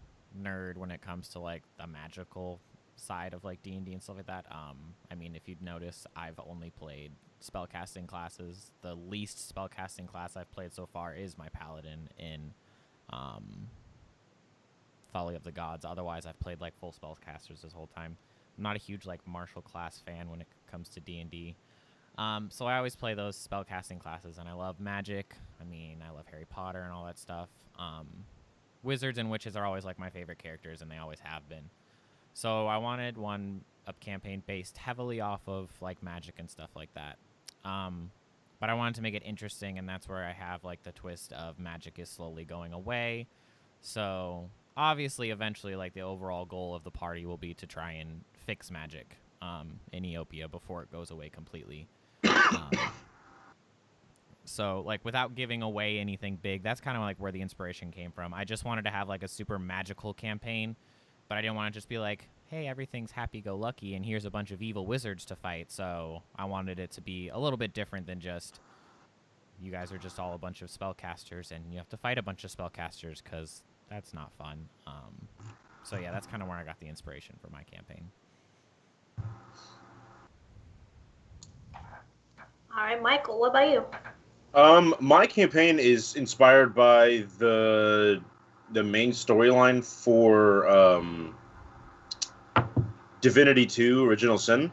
nerd when it comes to like the magical side of like D&D and stuff like that. I mean, if you'd notice, I've only played spellcasting classes. The least spellcasting class I've played so far is my paladin in Folly of the Gods. Otherwise, I've played like full spellcasters this whole time. I'm not a huge like martial class fan when it comes to D&D. So I always play those spellcasting classes, and I love magic. I mean, I love Harry Potter and all that stuff. Wizards and witches are always like my favorite characters, and they always have been. So I wanted one up campaign based heavily off of like magic and stuff like that. But I wanted to make it interesting, and that's where I have like the twist of magic is slowly going away. So obviously, eventually, like the overall goal of the party will be to try and fix magic in Ethiopia before it goes away completely. So like without giving away anything big, that's kind of like where the inspiration came from. I just wanted to have like a super magical campaign. But I didn't want to just be like, hey, everything's happy-go-lucky, and here's a bunch of evil wizards to fight. So I wanted it to be a little bit different than just, you guys are just all a bunch of spellcasters, and you have to fight a bunch of spellcasters, because that's not fun. So yeah, that's kind of where I got the inspiration for my campaign. All right, Michael, what about you? My campaign is inspired by the main storyline for Divinity 2: Original Sin.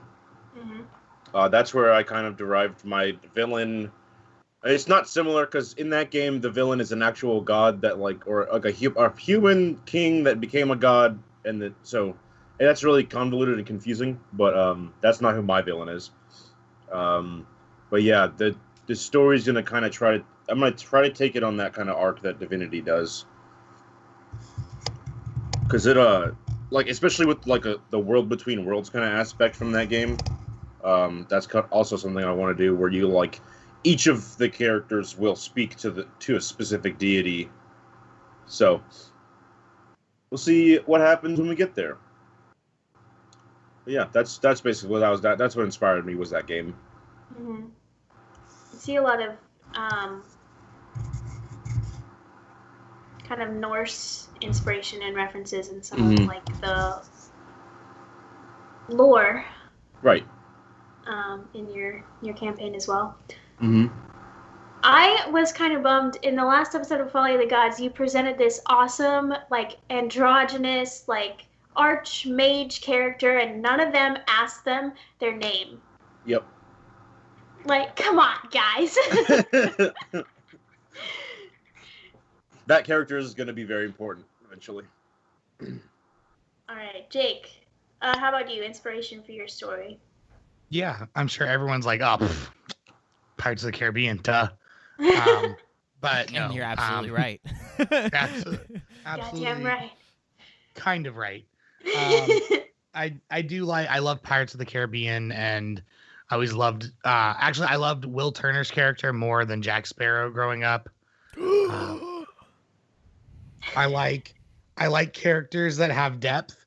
Mm-hmm. That's where I kind of derived my villain. It's not similar because in that game the villain is an actual god that or like a human king that became a god, and so that's really convoluted and confusing. But that's not who my villain is. But yeah, the story's gonna kind of I'm gonna try to take it on that kind of arc that Divinity does. Because it, like, especially with, like, the world between worlds kind of aspect from that game, That's also something I want to do, where you like each of the characters will speak to a specific deity. So we'll see what happens when we get there. But yeah, that's basically what I was. That's what inspired me, was that game. Mm-hmm. I see a lot of kind of Norse inspiration and references in some of like the lore, right? In your campaign as well. Mm-hmm. I was kind of bummed in the last episode of Folly of the Gods. You presented this awesome, like androgynous, like archmage character, and none of them asked them their name. Yep. Like, come on, guys. That character is going to be very important eventually. All right, Jake. How about you? Inspiration for your story? Yeah, I'm sure everyone's like, oh, Pirates of the Caribbean, duh. But no, And you're absolutely right. absolutely, Goddamn right. Kind of right. I love Pirates of the Caribbean, and I always loved. Actually, I loved Will Turner's character more than Jack Sparrow growing up. I like characters that have depth.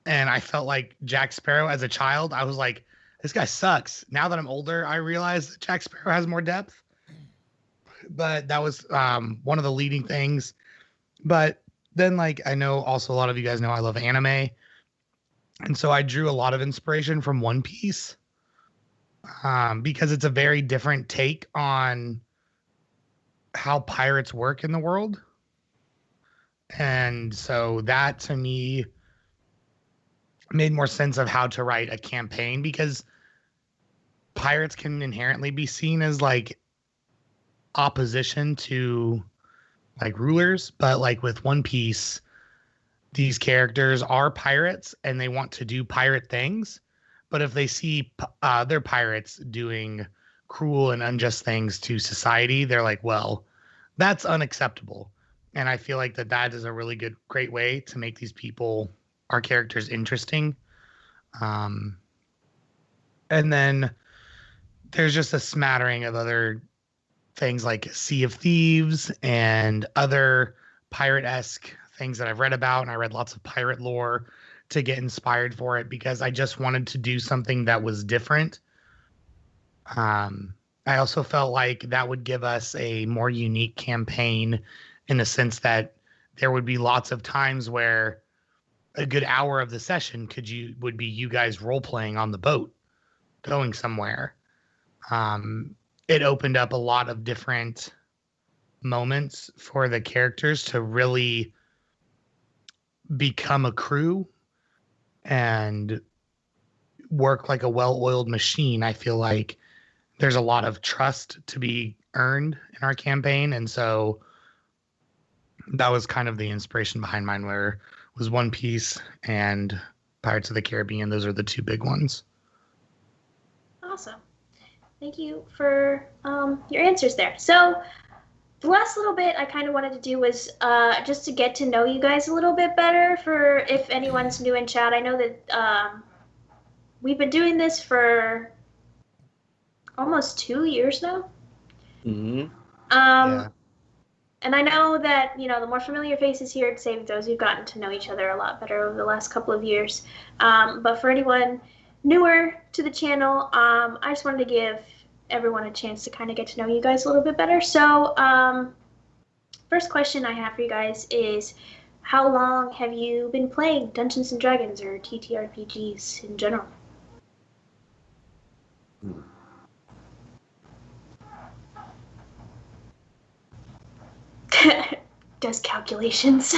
And I felt like Jack Sparrow as a child, I was like, this guy sucks. Now that I'm older, I realize that Jack Sparrow has more depth. But that was one of the leading things. But then, like, I know also a lot of you guys know I love anime. And so I drew a lot of inspiration from One Piece because it's a very different take on how pirates work in the world. And so that, to me, made more sense of how to write a campaign, because pirates can inherently be seen as like opposition to like rulers, but like with One Piece, these characters are pirates and they want to do pirate things, but if they see other pirates doing cruel and unjust things to society, they're like, well, that's unacceptable. And I feel like that is a really great way to make these people, our characters, interesting. And then there's just a smattering of other things like Sea of Thieves and other pirate-esque things that I've read about. And I read lots of pirate lore to get inspired for it, because I just wanted to do something that was different. I also felt like that would give us a more unique campaign, in the sense that there would be lots of times where a good hour of the session would be you guys role playing on the boat going somewhere. It opened up a lot of different moments for the characters to really become a crew and work like a well-oiled machine. I feel like there's a lot of trust to be earned in our campaign, and so that was kind of the inspiration behind mine, where was One Piece and Pirates of the Caribbean. Those are the two big ones. Awesome. Thank you for your answers there. So the last little bit I kind of wanted to do was just to get to know you guys a little bit better, for if anyone's new in chat. I know that we've been doing this for almost 2 years now. Mm-hmm. Yeah. And I know that, the more familiar faces here at Save Those, we've gotten to know each other a lot better over the last couple of years. But for anyone newer to the channel, I just wanted to give everyone a chance to kind of get to know you guys a little bit better. So first question I have for you guys is, how long have you been playing Dungeons & Dragons or TTRPGs in general? Does calculations.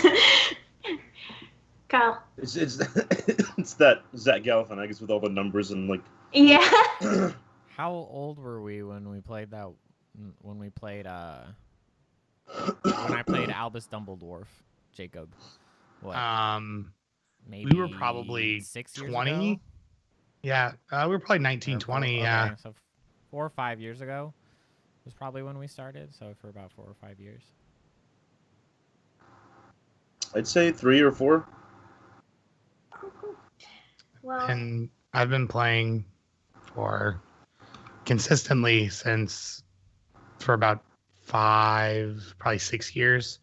Kyle. It's it's that Zach Galifianakis with all the numbers and like. Yeah. How old were we when we played that? When we played when I played Albus Dumbledore, Jacob. What? Maybe We were probably 6 years 20. ago? Yeah, we were probably 19, 20. Yeah. Okay, so 4 or 5 years ago was probably when we started. So for about 4 or 5 years. I'd say 3 or 4. Well, And I've been playing for consistently for about 5, probably 6 years.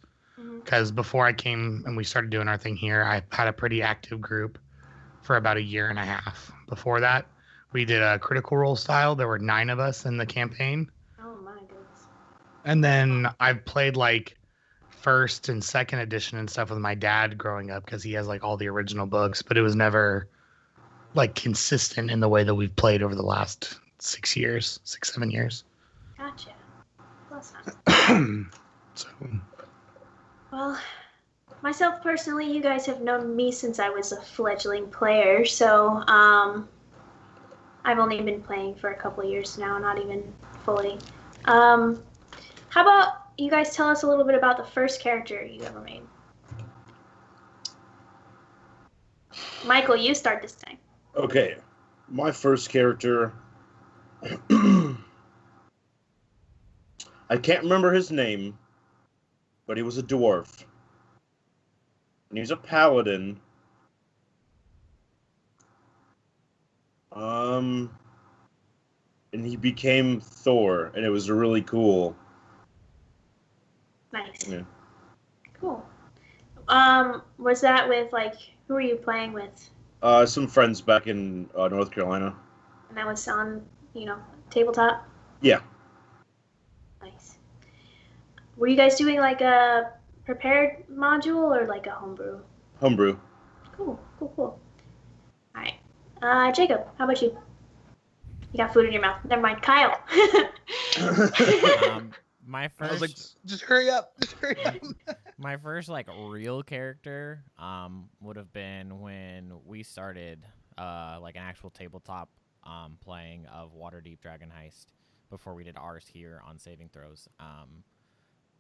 Because before I came and we started doing our thing here, I had a pretty active group for about a year and a half. Before that, we did a Critical Role style. There were 9 of us in the campaign. Oh my goodness. And then I've played like first and second edition and stuff with my dad growing up because he has like all the original books, but it was never like consistent in the way that we've played over the last 6 years, 7 years. Gotcha. Well, that's not. So, Well, myself personally, you guys have known me since I was a fledgling player, so I've only been playing for a couple of years now, not even fully. How about you guys tell us a little bit about the first character you ever made? Michael, you start this time. Okay, my first character. I can't remember his name, but he was a dwarf. And he's a paladin. And he became Thor, and it was really cool. Nice. Yeah. Cool. Was that with, like, who were you playing with? Some friends back in North Carolina. And that was on, tabletop? Yeah. Nice. Were you guys doing, like, a prepared module or, like, a homebrew? Homebrew. Cool. All right. Jacob, how about you? You got food in your mouth. Never mind. Kyle. My first. I was like, just hurry up. My first like real character would have been when we started like an actual tabletop playing of Waterdeep Dragon Heist before we did ours here on Saving Throws.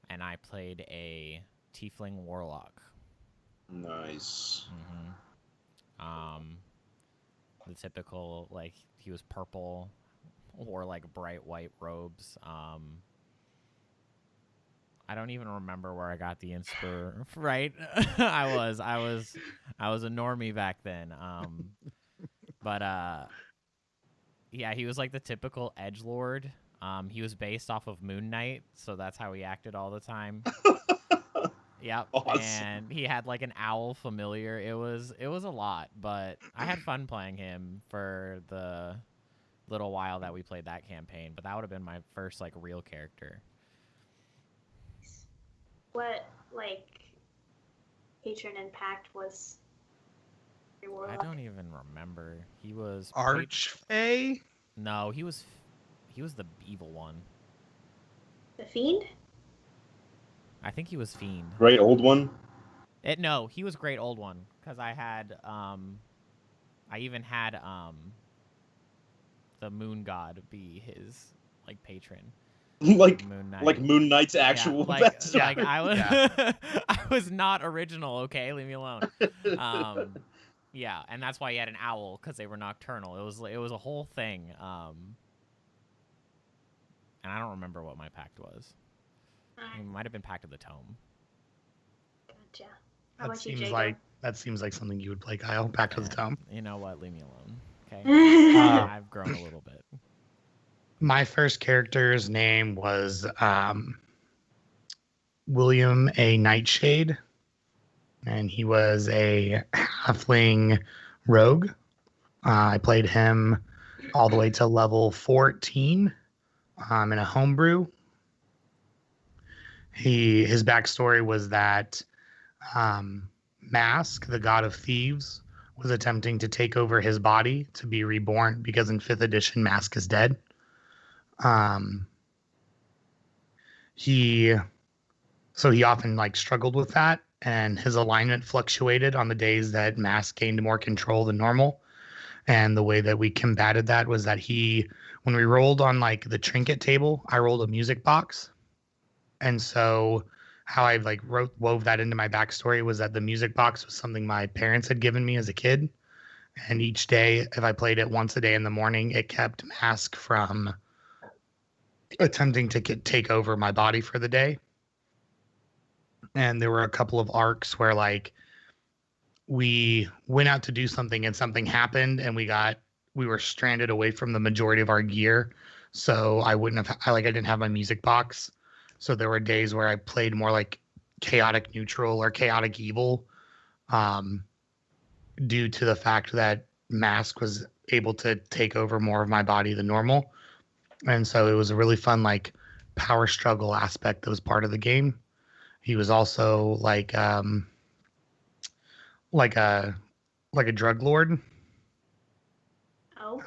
And I played a Tiefling Warlock. Nice. The typical, like, he was purple, wore like bright white robes. I don't even remember where I got the inspo. Right? I was a normie back then. But yeah, he was like the typical edgelord. He was based off of Moon Knight, so that's how he acted all the time. Yep. Awesome. And he had like an owl familiar. It was a lot, but I had fun playing him for the little while that we played that campaign. But that would have been my first like real character. What, like, patron and pact was your warlock? I don't even remember. He was Archfey? No, he was the evil one. The Fiend? I think he was Fiend. Great old one? No, he was Great Old One, because I had, I even had, the Moon God be his, like, patron. like Moon Knight. Like Moon Knight's actual best. Like I was, I was not original, okay? Leave me alone. Yeah, and that's why he had an owl, because they were nocturnal. It was a whole thing, and I don't remember what my pact was. It might have been Pact of the Tome. Gotcha. How about you, Jacob? That seems like something you would play, Kyle. Back to the Tome. You know what? Leave me alone. Okay. I've grown a little bit. My first character's name was William A. Nightshade, and he was a halfling rogue. I played him all the way to level 14 in a homebrew. His backstory was that Mask, the god of thieves, was attempting to take over his body to be reborn because in 5th edition Mask is dead. He often like struggled with that, and his alignment fluctuated on the days that Mask gained more control than normal. And the way that we combated that was that when we rolled on like the trinket table, I rolled a music box. And so how I like wove that into my backstory was that the music box was something my parents had given me as a kid. And each day, if I played it once a day in the morning, it kept Mask from attempting to take over my body for the day. And there were a couple of arcs where like we went out to do something and something happened and we got we were stranded away from the majority of our gear. So I didn't have my music box. So there were days where I played more like chaotic neutral or chaotic evil, due to the fact that Mask was able to take over more of my body than normal. And so it was a really fun, like, power struggle aspect that was part of the game. He was also like a drug lord. Oh.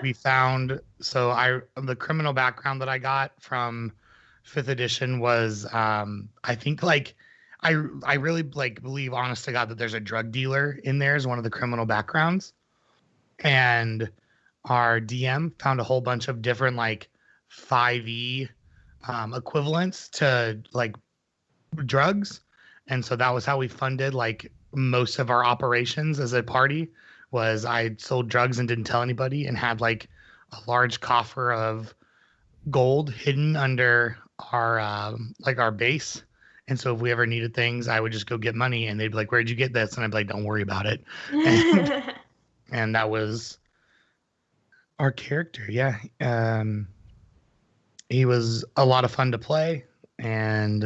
We found the criminal background that I got from 5th edition was I think like I really like believe honest to God that there's a drug dealer in there as one of the criminal backgrounds. And our DM found a whole bunch of different like 5e equivalents to like drugs. And so that was how we funded like most of our operations as a party. Was I sold drugs and didn't tell anybody, and had like a large coffer of gold hidden under our base. And so if we ever needed things, I would just go get money, and they'd be like, "Where'd you get this?" And I'd be like, "Don't worry about it." And that was our character. Yeah. He was a lot of fun to play, and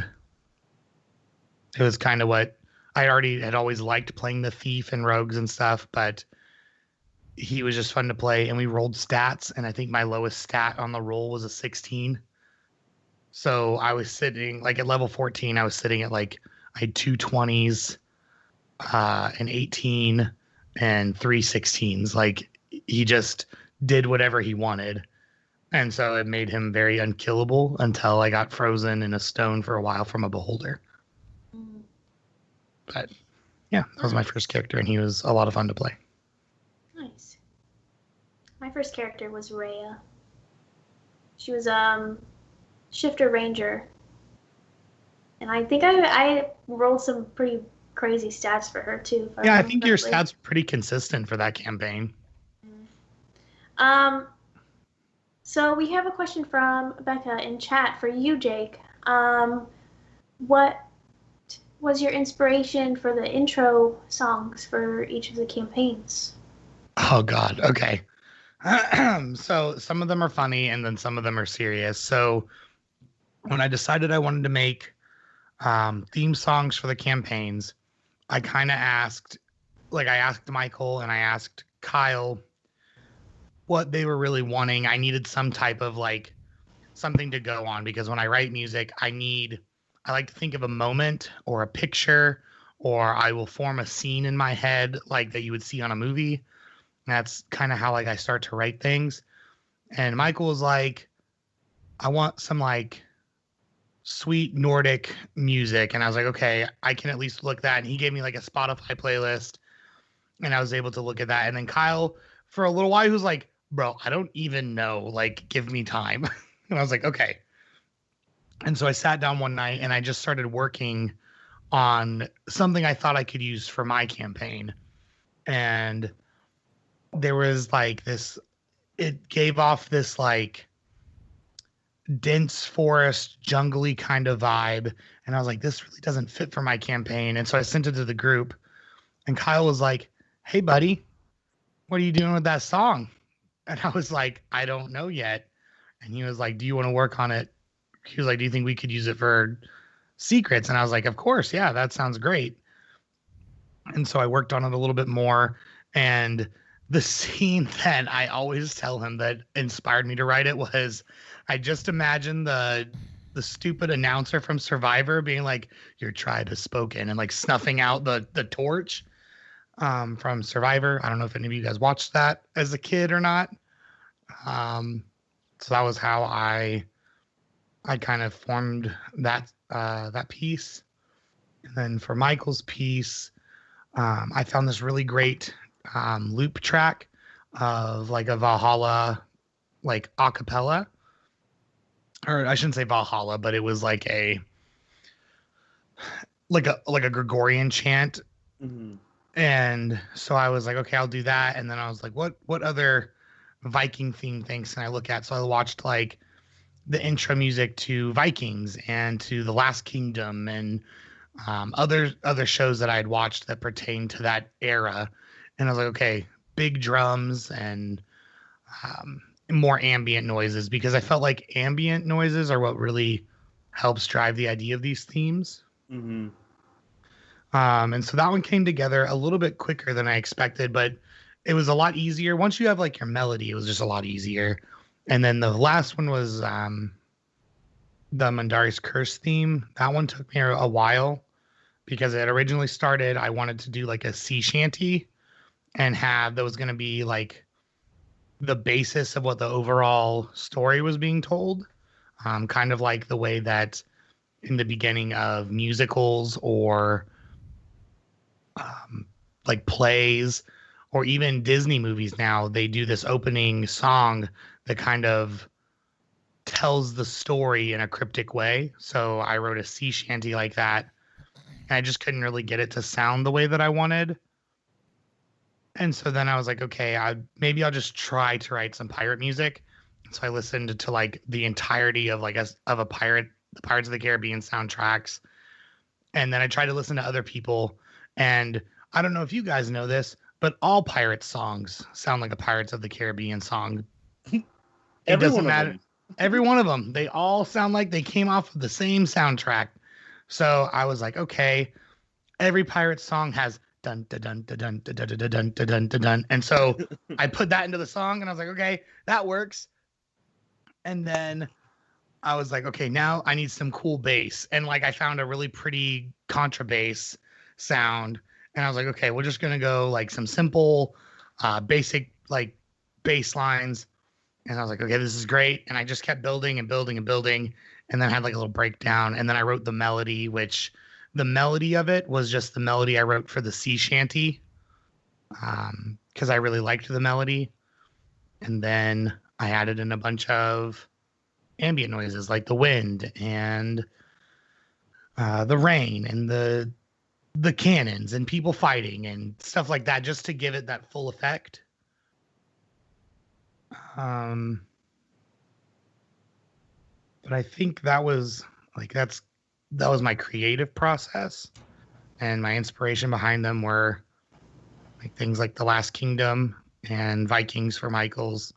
it was kind of what I already had always liked, playing the thief and rogues and stuff, but he was just fun to play. And we rolled stats, and I think my lowest stat on the roll was a 16. So I was sitting like at level 14, I was sitting at like, I had 2 20s, an 18 and 3 16s. Like, he just did whatever he wanted. And so it made him very unkillable until I got frozen in a stone for a while from a beholder. But yeah, that was my first character, and he was a lot of fun to play. Nice. My first character was Rhea. She was Shifter Ranger. And I think I rolled some pretty crazy stats for her too. Yeah, I think your stats were pretty consistent for that campaign. So we have a question from Becca in chat for you, Jake. What was your inspiration for the intro songs for each of the campaigns? Oh God. Okay. So some of them are funny, and then some of them are serious. So when I decided I wanted to make theme songs for the campaigns, I kind of asked Michael and I asked Kyle what they were really wanting. I needed some type of like something to go on, because when I write music, I like to think of a moment or a picture, or I will form a scene in my head like that you would see on a movie. That's kind of how like I start to write things. And Michael was like, I want some like sweet Nordic music. And I was like, okay, I can at least look that. And he gave me like a Spotify playlist, and I was able to look at that. And then Kyle, for a little while, he was like, bro, I don't even know, like, give me time. And I was like, okay. And so I sat down one night and I just started working on something I thought I could use for my campaign. And there was like this, it gave off this like dense forest, jungly kind of vibe. And I was like, this really doesn't fit for my campaign. And so I sent it to the group, and Kyle was like, hey buddy, what are you doing with that song? And I was like, I don't know yet. And he was like, do you want to work on it? He was like, do you think we could use it for secrets? And I was like, of course. Yeah, that sounds great. And so I worked on it a little bit more. And the scene that I always tell him that inspired me to write it was, I just imagined the stupid announcer from Survivor being like, your tribe has spoken, and like snuffing out the torch from Survivor. I don't know if any of you guys watched that as a kid or not. So that was how I kind of formed that piece. And then for Michael's piece, I found this really great loop track of like a Valhalla, like a cappella, or I shouldn't say Valhalla, but it was like a Gregorian chant. Mm-hmm. And so I was like, okay, I'll do that. And then I was like, what other Viking themed things can I look at? So I watched like the intro music to Vikings and to The Last Kingdom, and other shows that I had watched that pertained to that era. And I was like, okay, big drums and more ambient noises, because I felt like ambient noises are what really helps drive the idea of these themes. Mm-hmm. And so that one came together a little bit quicker than I expected, but it was a lot easier. Once you have like your melody, it was just a lot easier. And then the last one was the Mandari's Curse theme. That one took me a while because it originally started, I wanted to do like a sea shanty and have that was going to be like the basis of what the overall story was being told. Kind of like the way that in the beginning of musicals or like plays or even Disney movies now, they do this opening song that kind of tells the story in a cryptic way. So I wrote a sea shanty like that, and I just couldn't really get it to sound the way that I wanted. And so then I was like, okay, maybe I'll just try to write some pirate music. So I listened to like the entirety of the Pirates of the Caribbean soundtracks, and then I tried to listen to other people. And I don't know if you guys know this, but all pirate songs sound like a Pirates of the Caribbean song. It doesn't matter. Every one of them, they all sound like they came off of the same soundtrack. So I was like, okay, every pirate song has dun dun dun dun dun dun dun dun dun dun dun. And so I put that into the song, and I was like, okay, that works. And then I was like, okay, now I need some cool bass. And like I found a really pretty contrabass sound. And I was like, okay, we're just gonna go like some simple, basic like bass lines. And I was like, okay, this is great. And I just kept building and building and building. And then I had like a little breakdown. And then I wrote the melody, which the melody of it was just the melody I wrote for the sea shanty. Because I really liked the melody. And then I added in a bunch of ambient noises like the wind and the rain and the cannons and people fighting and stuff like that, just to give it that full effect. But I think that was my creative process, and my inspiration behind them were like things like The Last Kingdom and Vikings for Michael's,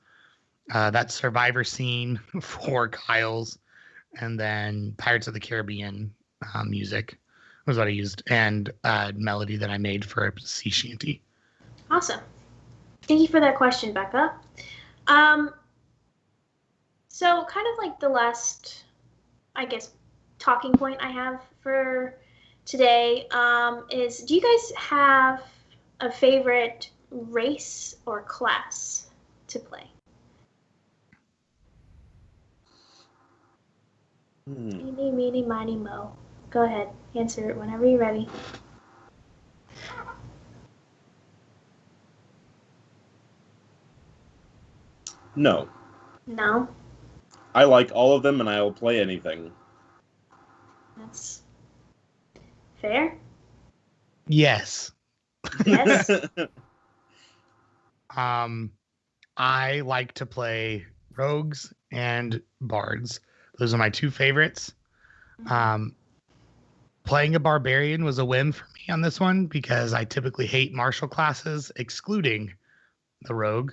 that Survivor scene for Kyle's, and then Pirates of the Caribbean music was what I used, and melody that I made for a sea shanty. Awesome. Thank you for that question, Becca. So kind of like the last, I guess, talking point I have for today is, do you guys have a favorite race or class to play? Eeny, meeny, miny, mo. Go ahead. Answer it whenever you're ready. No. No? I like all of them, and I will play anything. That's fair. Yes. Yes? I like to play rogues and bards. Those are my two favorites. Playing a barbarian was a win for me on this one because I typically hate martial classes, excluding the rogue.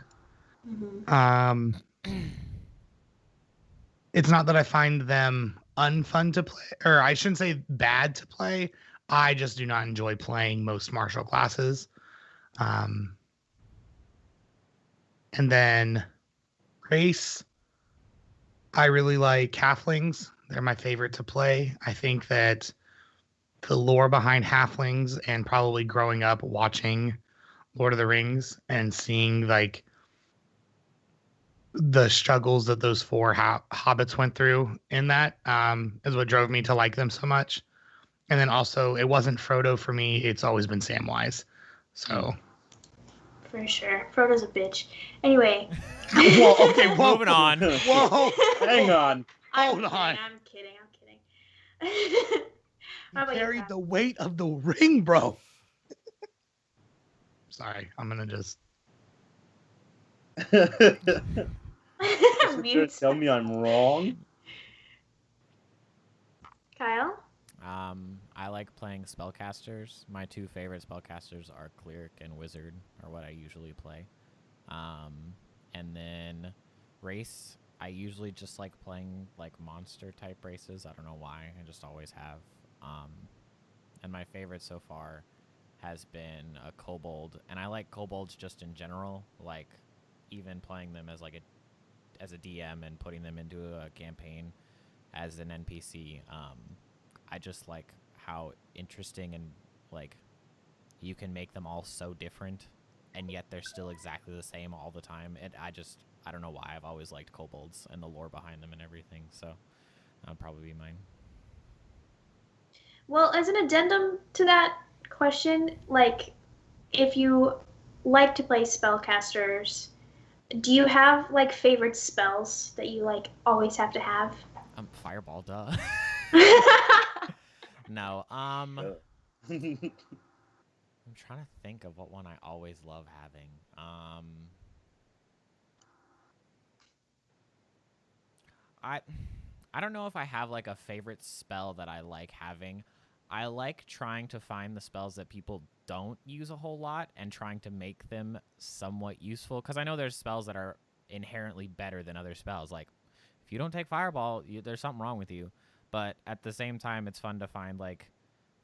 It's not that I find them unfun to play, or I shouldn't say bad to play. I just do not enjoy playing most martial classes. And then race, I really like halflings. They're my favorite to play. I think that the lore behind halflings, and probably growing up watching Lord of the Rings and seeing like the struggles that those four hobbits went through in that, is what drove me to like them so much. And then also, it wasn't Frodo for me. It's always been Samwise. So. For sure. Frodo's a bitch. Anyway. Whoa, okay, whoa. Moving on. Whoa. Hang on. I'm kidding. You carried the weight of the ring, bro. Sorry, I'm going to just. You're tell me I'm wrong? Kyle? I like playing spellcasters. My two favorite spellcasters are Cleric and Wizard, are what I usually play. And then race, I usually just like playing like monster type races. I don't know why. I just always have. And my favorite so far has been a kobold, and I like kobolds just in general. Like even playing them as like as a DM and putting them into a campaign as an NPC. I just like how interesting and like you can make them all so different, and yet they're still exactly the same all the time. And I don't know why I've always liked kobolds and the lore behind them and everything. So that would probably be mine. Well, as an addendum to that question, like, if you like to play spellcasters, do you have like favorite spells that you like always have to have? Fireball, duh. No. I'm trying to think of what one I always love having. I don't know if I have like a favorite spell that I like having. I like trying to find the spells that people don't use a whole lot and trying to make them somewhat useful, because I know there's spells that are inherently better than other spells. Like if you don't take fireball, there's something wrong with you. But at the same time, it's fun to find like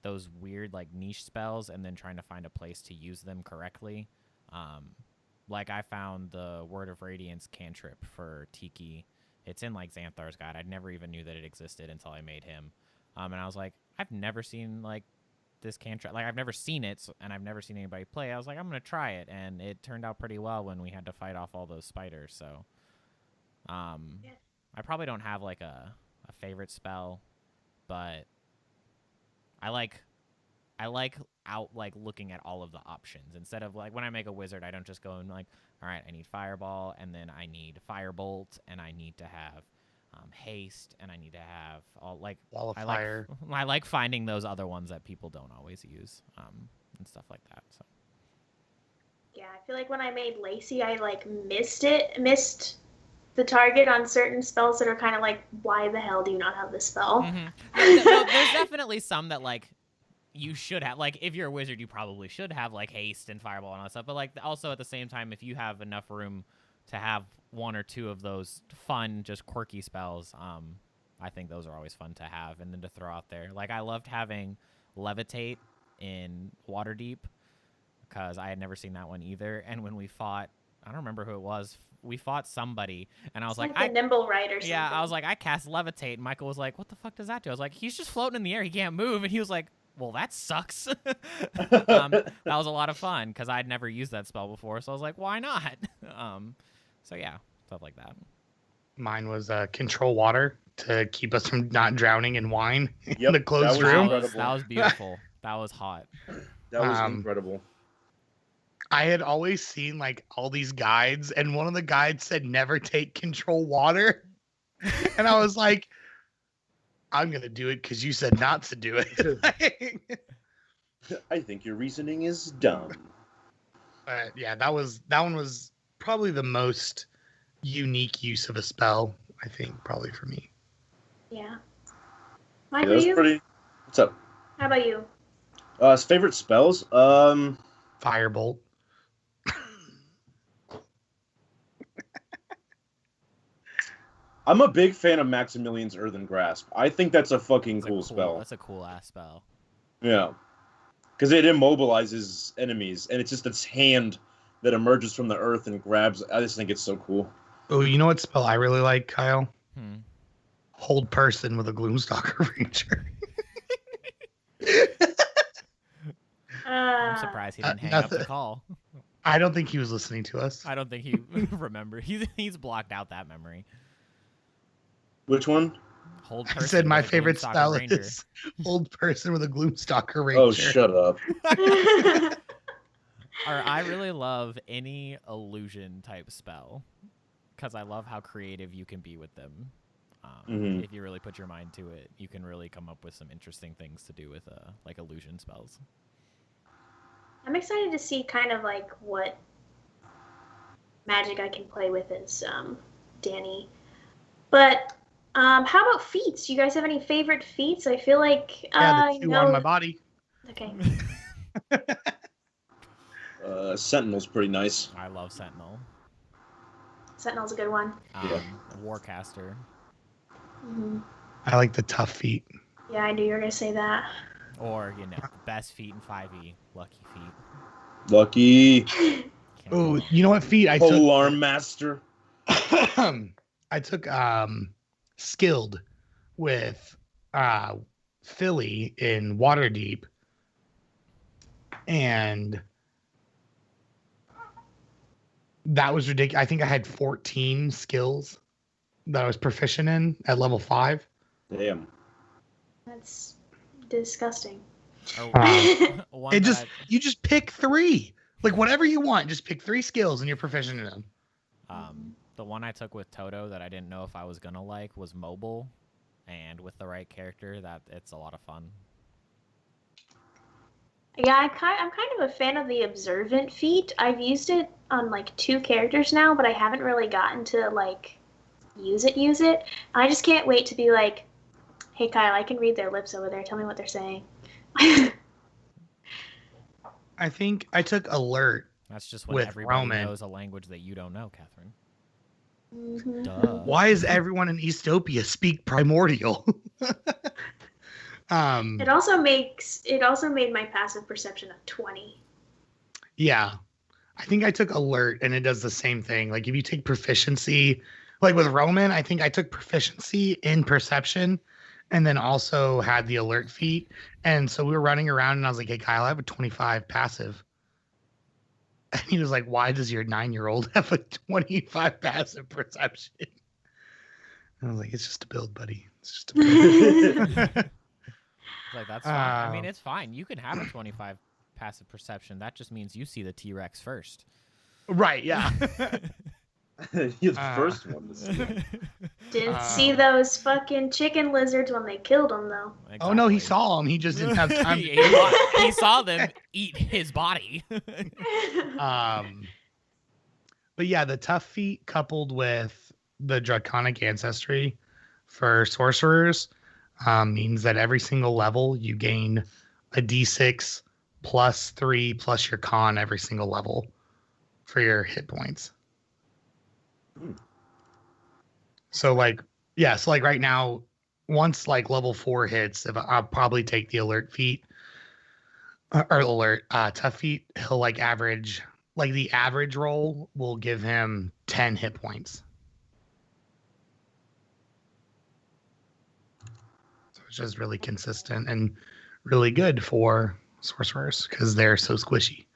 those weird like niche spells and then trying to find a place to use them correctly. Like I found the Word of Radiance cantrip for Tiki. It's in like Xanthar's Guide. I never even knew that it existed until I made him. And I was like, I've never seen like this cantrip. Like I've never seen it, and I've never seen anybody play. I was like, I'm gonna try it, and it turned out pretty well when we had to fight off all those spiders. So, I probably don't have like a favorite spell, but I like looking at all of the options instead of like when I make a wizard, I don't just go and like, all right, I need fireball, and then I need firebolt, and I need to have haste, and I need to have all like wall of fire. I like finding those other ones that people don't always use, and stuff like that. So yeah, I feel like when I made Lacey, I like missed the target on certain spells that are kind of like, why the hell do you not have this spell? Mm-hmm. There's definitely some that like you should have. Like if you're a wizard, you probably should have like haste and fireball and all that stuff. But like also at the same time, if you have enough room to have one or two of those fun, just quirky spells, I think those are always fun to have and then to throw out there. Like I loved having levitate in Waterdeep because I had never seen that one either. And when we fought, I don't remember who it was. We fought somebody, and I was like a nimble ride or something. Yeah, I was like, I cast levitate, and Michael was like, what the fuck does that do? I was like, he's just floating in the air. He can't move. And he was like, well, that sucks. That was a lot of fun because I'd never used that spell before. So I was like, why not? So yeah, stuff like that. Mine was control water to keep us from not drowning in wine in Yep, the closed that was room. That was beautiful. That was hot. That was incredible. I had always seen like all these guides, and one of the guides said never take control water. And I was like, I'm going to do it because you said not to do it. I think your reasoning is dumb. Yeah, that one was probably the most unique use of a spell, I think, probably for me. Yeah. Yeah, that was pretty... What's up? How about you? His favorite spells? Firebolt. I'm a big fan of Maximilian's Earthen Grasp. I think that's a fucking cool spell. That's a cool ass spell. Yeah. Because it immobilizes enemies, and it's just its hand that emerges from the earth and grabs. I just think it's so cool. Oh, you know what spell I really like, Kyle? Hold person with a Gloomstalker Ranger. I'm surprised he didn't hang up the call. I don't think he was listening to us. I don't think he remembered. He's blocked out that memory. Which one? Hold person. I said my favorite spell Ranger. is hold person with a Gloomstalker Ranger. Oh, shut up. Or I really love any illusion type spell because I love how creative you can be with them. If you really put your mind to it, you can really come up with some interesting things to do with like illusion spells. I'm excited to see kind of like what magic I can play with as Danny. But how about feats? Do you guys have any favorite feats? I feel like the two on my body. Okay. Sentinel's pretty nice. I love Sentinel. Sentinel's a good one. Yeah. Warcaster. Hmm. I like the tough feat. Yeah, I knew you were gonna say that. Or, the best feat in 5e, Lucky Feat. Lucky. Can't Oh, go wrong. you know what feat I took? Polearm Master. I took skilled with Philly in Waterdeep, and that was ridiculous. I think I had 14 skills that I was proficient in at level 5. Damn. That's disgusting. One It that just you just pick 3, like whatever you want. Just pick 3 skills and you're proficient in them. the one I took with Toto that I didn't know if I was gonna like was mobile, and with the right character, that it's a lot of fun. Yeah, I'm kind of a fan of the observant feat. I've used it on like 2 characters now, but I haven't really gotten to like use it. And I just can't wait to be like, hey Kyle, I can read their lips over there. Tell me what they're saying. I think I took alert. That's just when With everybody Roman. knows a language that you don't know, Kathryn. Mhm. Duh. Why is everyone in Eastopia speak primordial? It also made my passive perception a 20. Yeah. I think I took alert and it does the same thing. Like if you take proficiency, like with Roman, I think I took proficiency in perception and then also had the alert feat. And so we were running around and I was like, hey, Kyle, I have a 25 passive. And he was like, why does your 9-year-old have a 25 passive perception? And I was like, it's just a build, buddy. It's just a build. Like, that's fine. I mean, it's fine. You can have a 25 passive perception. That just means you see the T-Rex first. Right, yeah. You're the first one to see it. Didn't see those fucking chicken lizards when they killed them though. Exactly. Oh, no, he saw him. He just didn't have time. he saw them eat his body. But yeah, the tough feat coupled with the draconic ancestry for sorcerers means that every single level you gain a d6 plus 3 plus your con every single level for your hit points. So like right now, once like level 4 hits, if I'll probably take the alert feat or tough feat, he'll like average, like the average roll will give him 10 hit points. So it's just really consistent and really good for sorcerers because they're so squishy.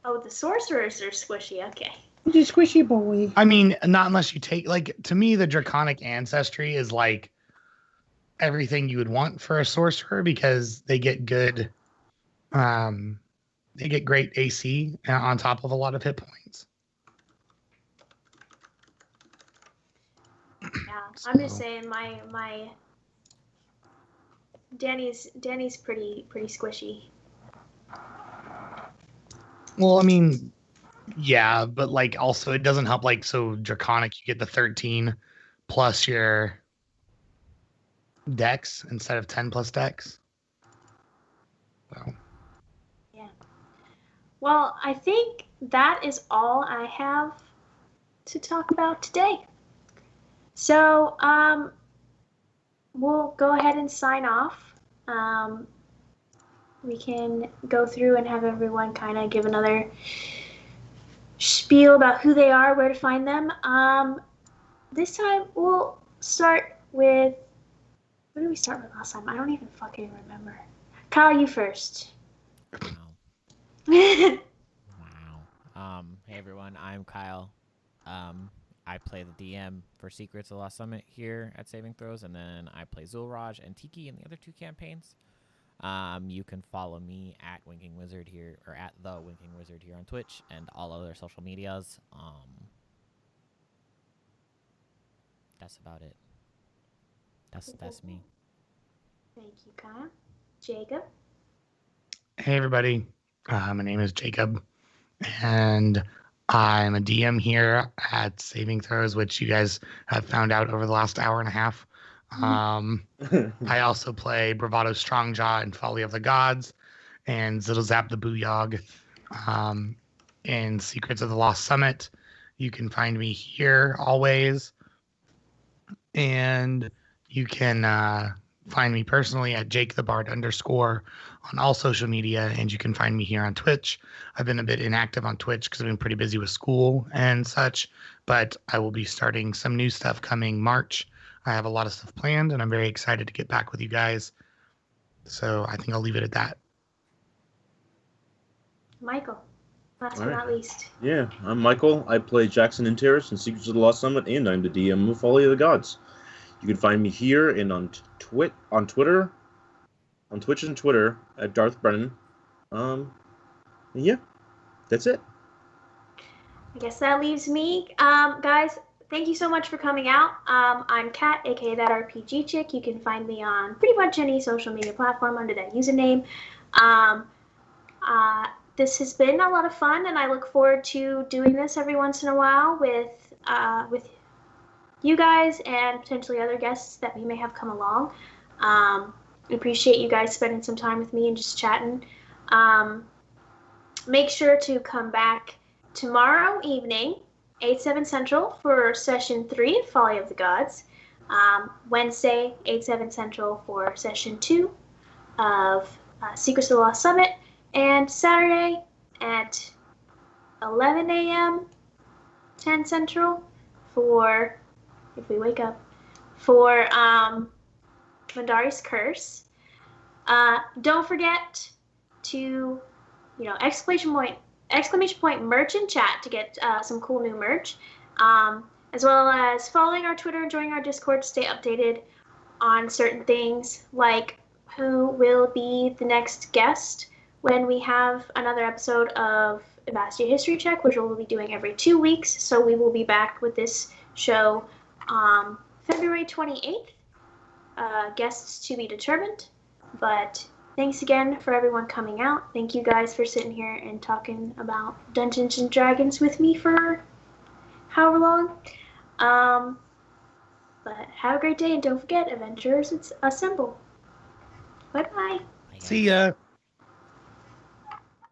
Oh, the sorcerers are squishy. Okay. He's a squishy boy. I mean, not unless you take, like, to me, the draconic ancestry is like everything you would want for a sorcerer because they get good, they get great AC on top of a lot of hit points. Yeah, I'm just saying my Danny's pretty squishy. Well, I mean, yeah, but like also it doesn't help. Like, so draconic, you get the 13 plus your dex instead of 10 plus dex. So. Yeah. Well, I think that is all I have to talk about today. So, we'll go ahead and sign off. We can go through and have everyone kind of give another spiel about who they are, where to find them. This time we'll start with, what did we start with last time? I don't even fucking remember. Kyle, you first. Wow. Hey everyone, I'm Kyle. I play the DM for Secrets of the Lost Summit here at Saving Throws, and then I play Zulraj and Tiki in the other 2 campaigns. You can follow me at Winking Wizard here, or at the Winking Wizard here on Twitch and all other social medias. That's about it. That's me. Thank you, Kyle. Jacob. Hey everybody, my name is Jacob, and I'm a DM here at Saving Throws, which you guys have found out over the last hour and a half. I also play Bravado Strongjaw in Folly of the Gods, and Zap the Booyog in Secrets of the Lost Summit, You can find me here always. And you can find me personally at JakeTheBard_ on all social media. And you can find me here on Twitch. I've been a bit inactive on Twitch because I've been pretty busy with school and such. But I will be starting some new stuff coming March. I have a lot of stuff planned, and I'm very excited to get back with you guys. So I think I'll leave it at that. Michael, last but not least. Yeah, I'm Michael. I play Jackson and Terrace in Secrets of the Lost Summit, and I'm the DM of Folly of the Gods. You can find me here and on Twitch and Twitter at Darth Brennan. Yeah, that's it. I guess that leaves me. Guys, thank you so much for coming out. I'm Kat, aka That RPG Chick. You can find me on pretty much any social media platform under that username. This has been a lot of fun, and I look forward to doing this every once in a while with you guys and potentially other guests that we may have come along. I appreciate you guys spending some time with me and just chatting. Make sure to come back tomorrow evening, 8/7 Central, for Session 3 of Folly of the Gods. Wednesday, 8/7 Central, for Session 2 of Secrets of the Lost Summit. And Saturday at 11 a.m., 10 Central, for, if we wake up, for Mandari's Curse. Don't forget to, exclamation point merch in chat to get some cool new merch, as well as following our Twitter and joining our Discord to stay updated on certain things, like who will be the next guest when we have another episode of Ivastea History Check, which we'll be doing every 2 weeks. So we will be back with this show February 28th. Guests to be determined. But thanks again for everyone coming out. Thank you guys for sitting here and talking about Dungeons and Dragons with me for however long. But have a great day, and don't forget, adventurers, it's assemble. Bye-bye. See ya.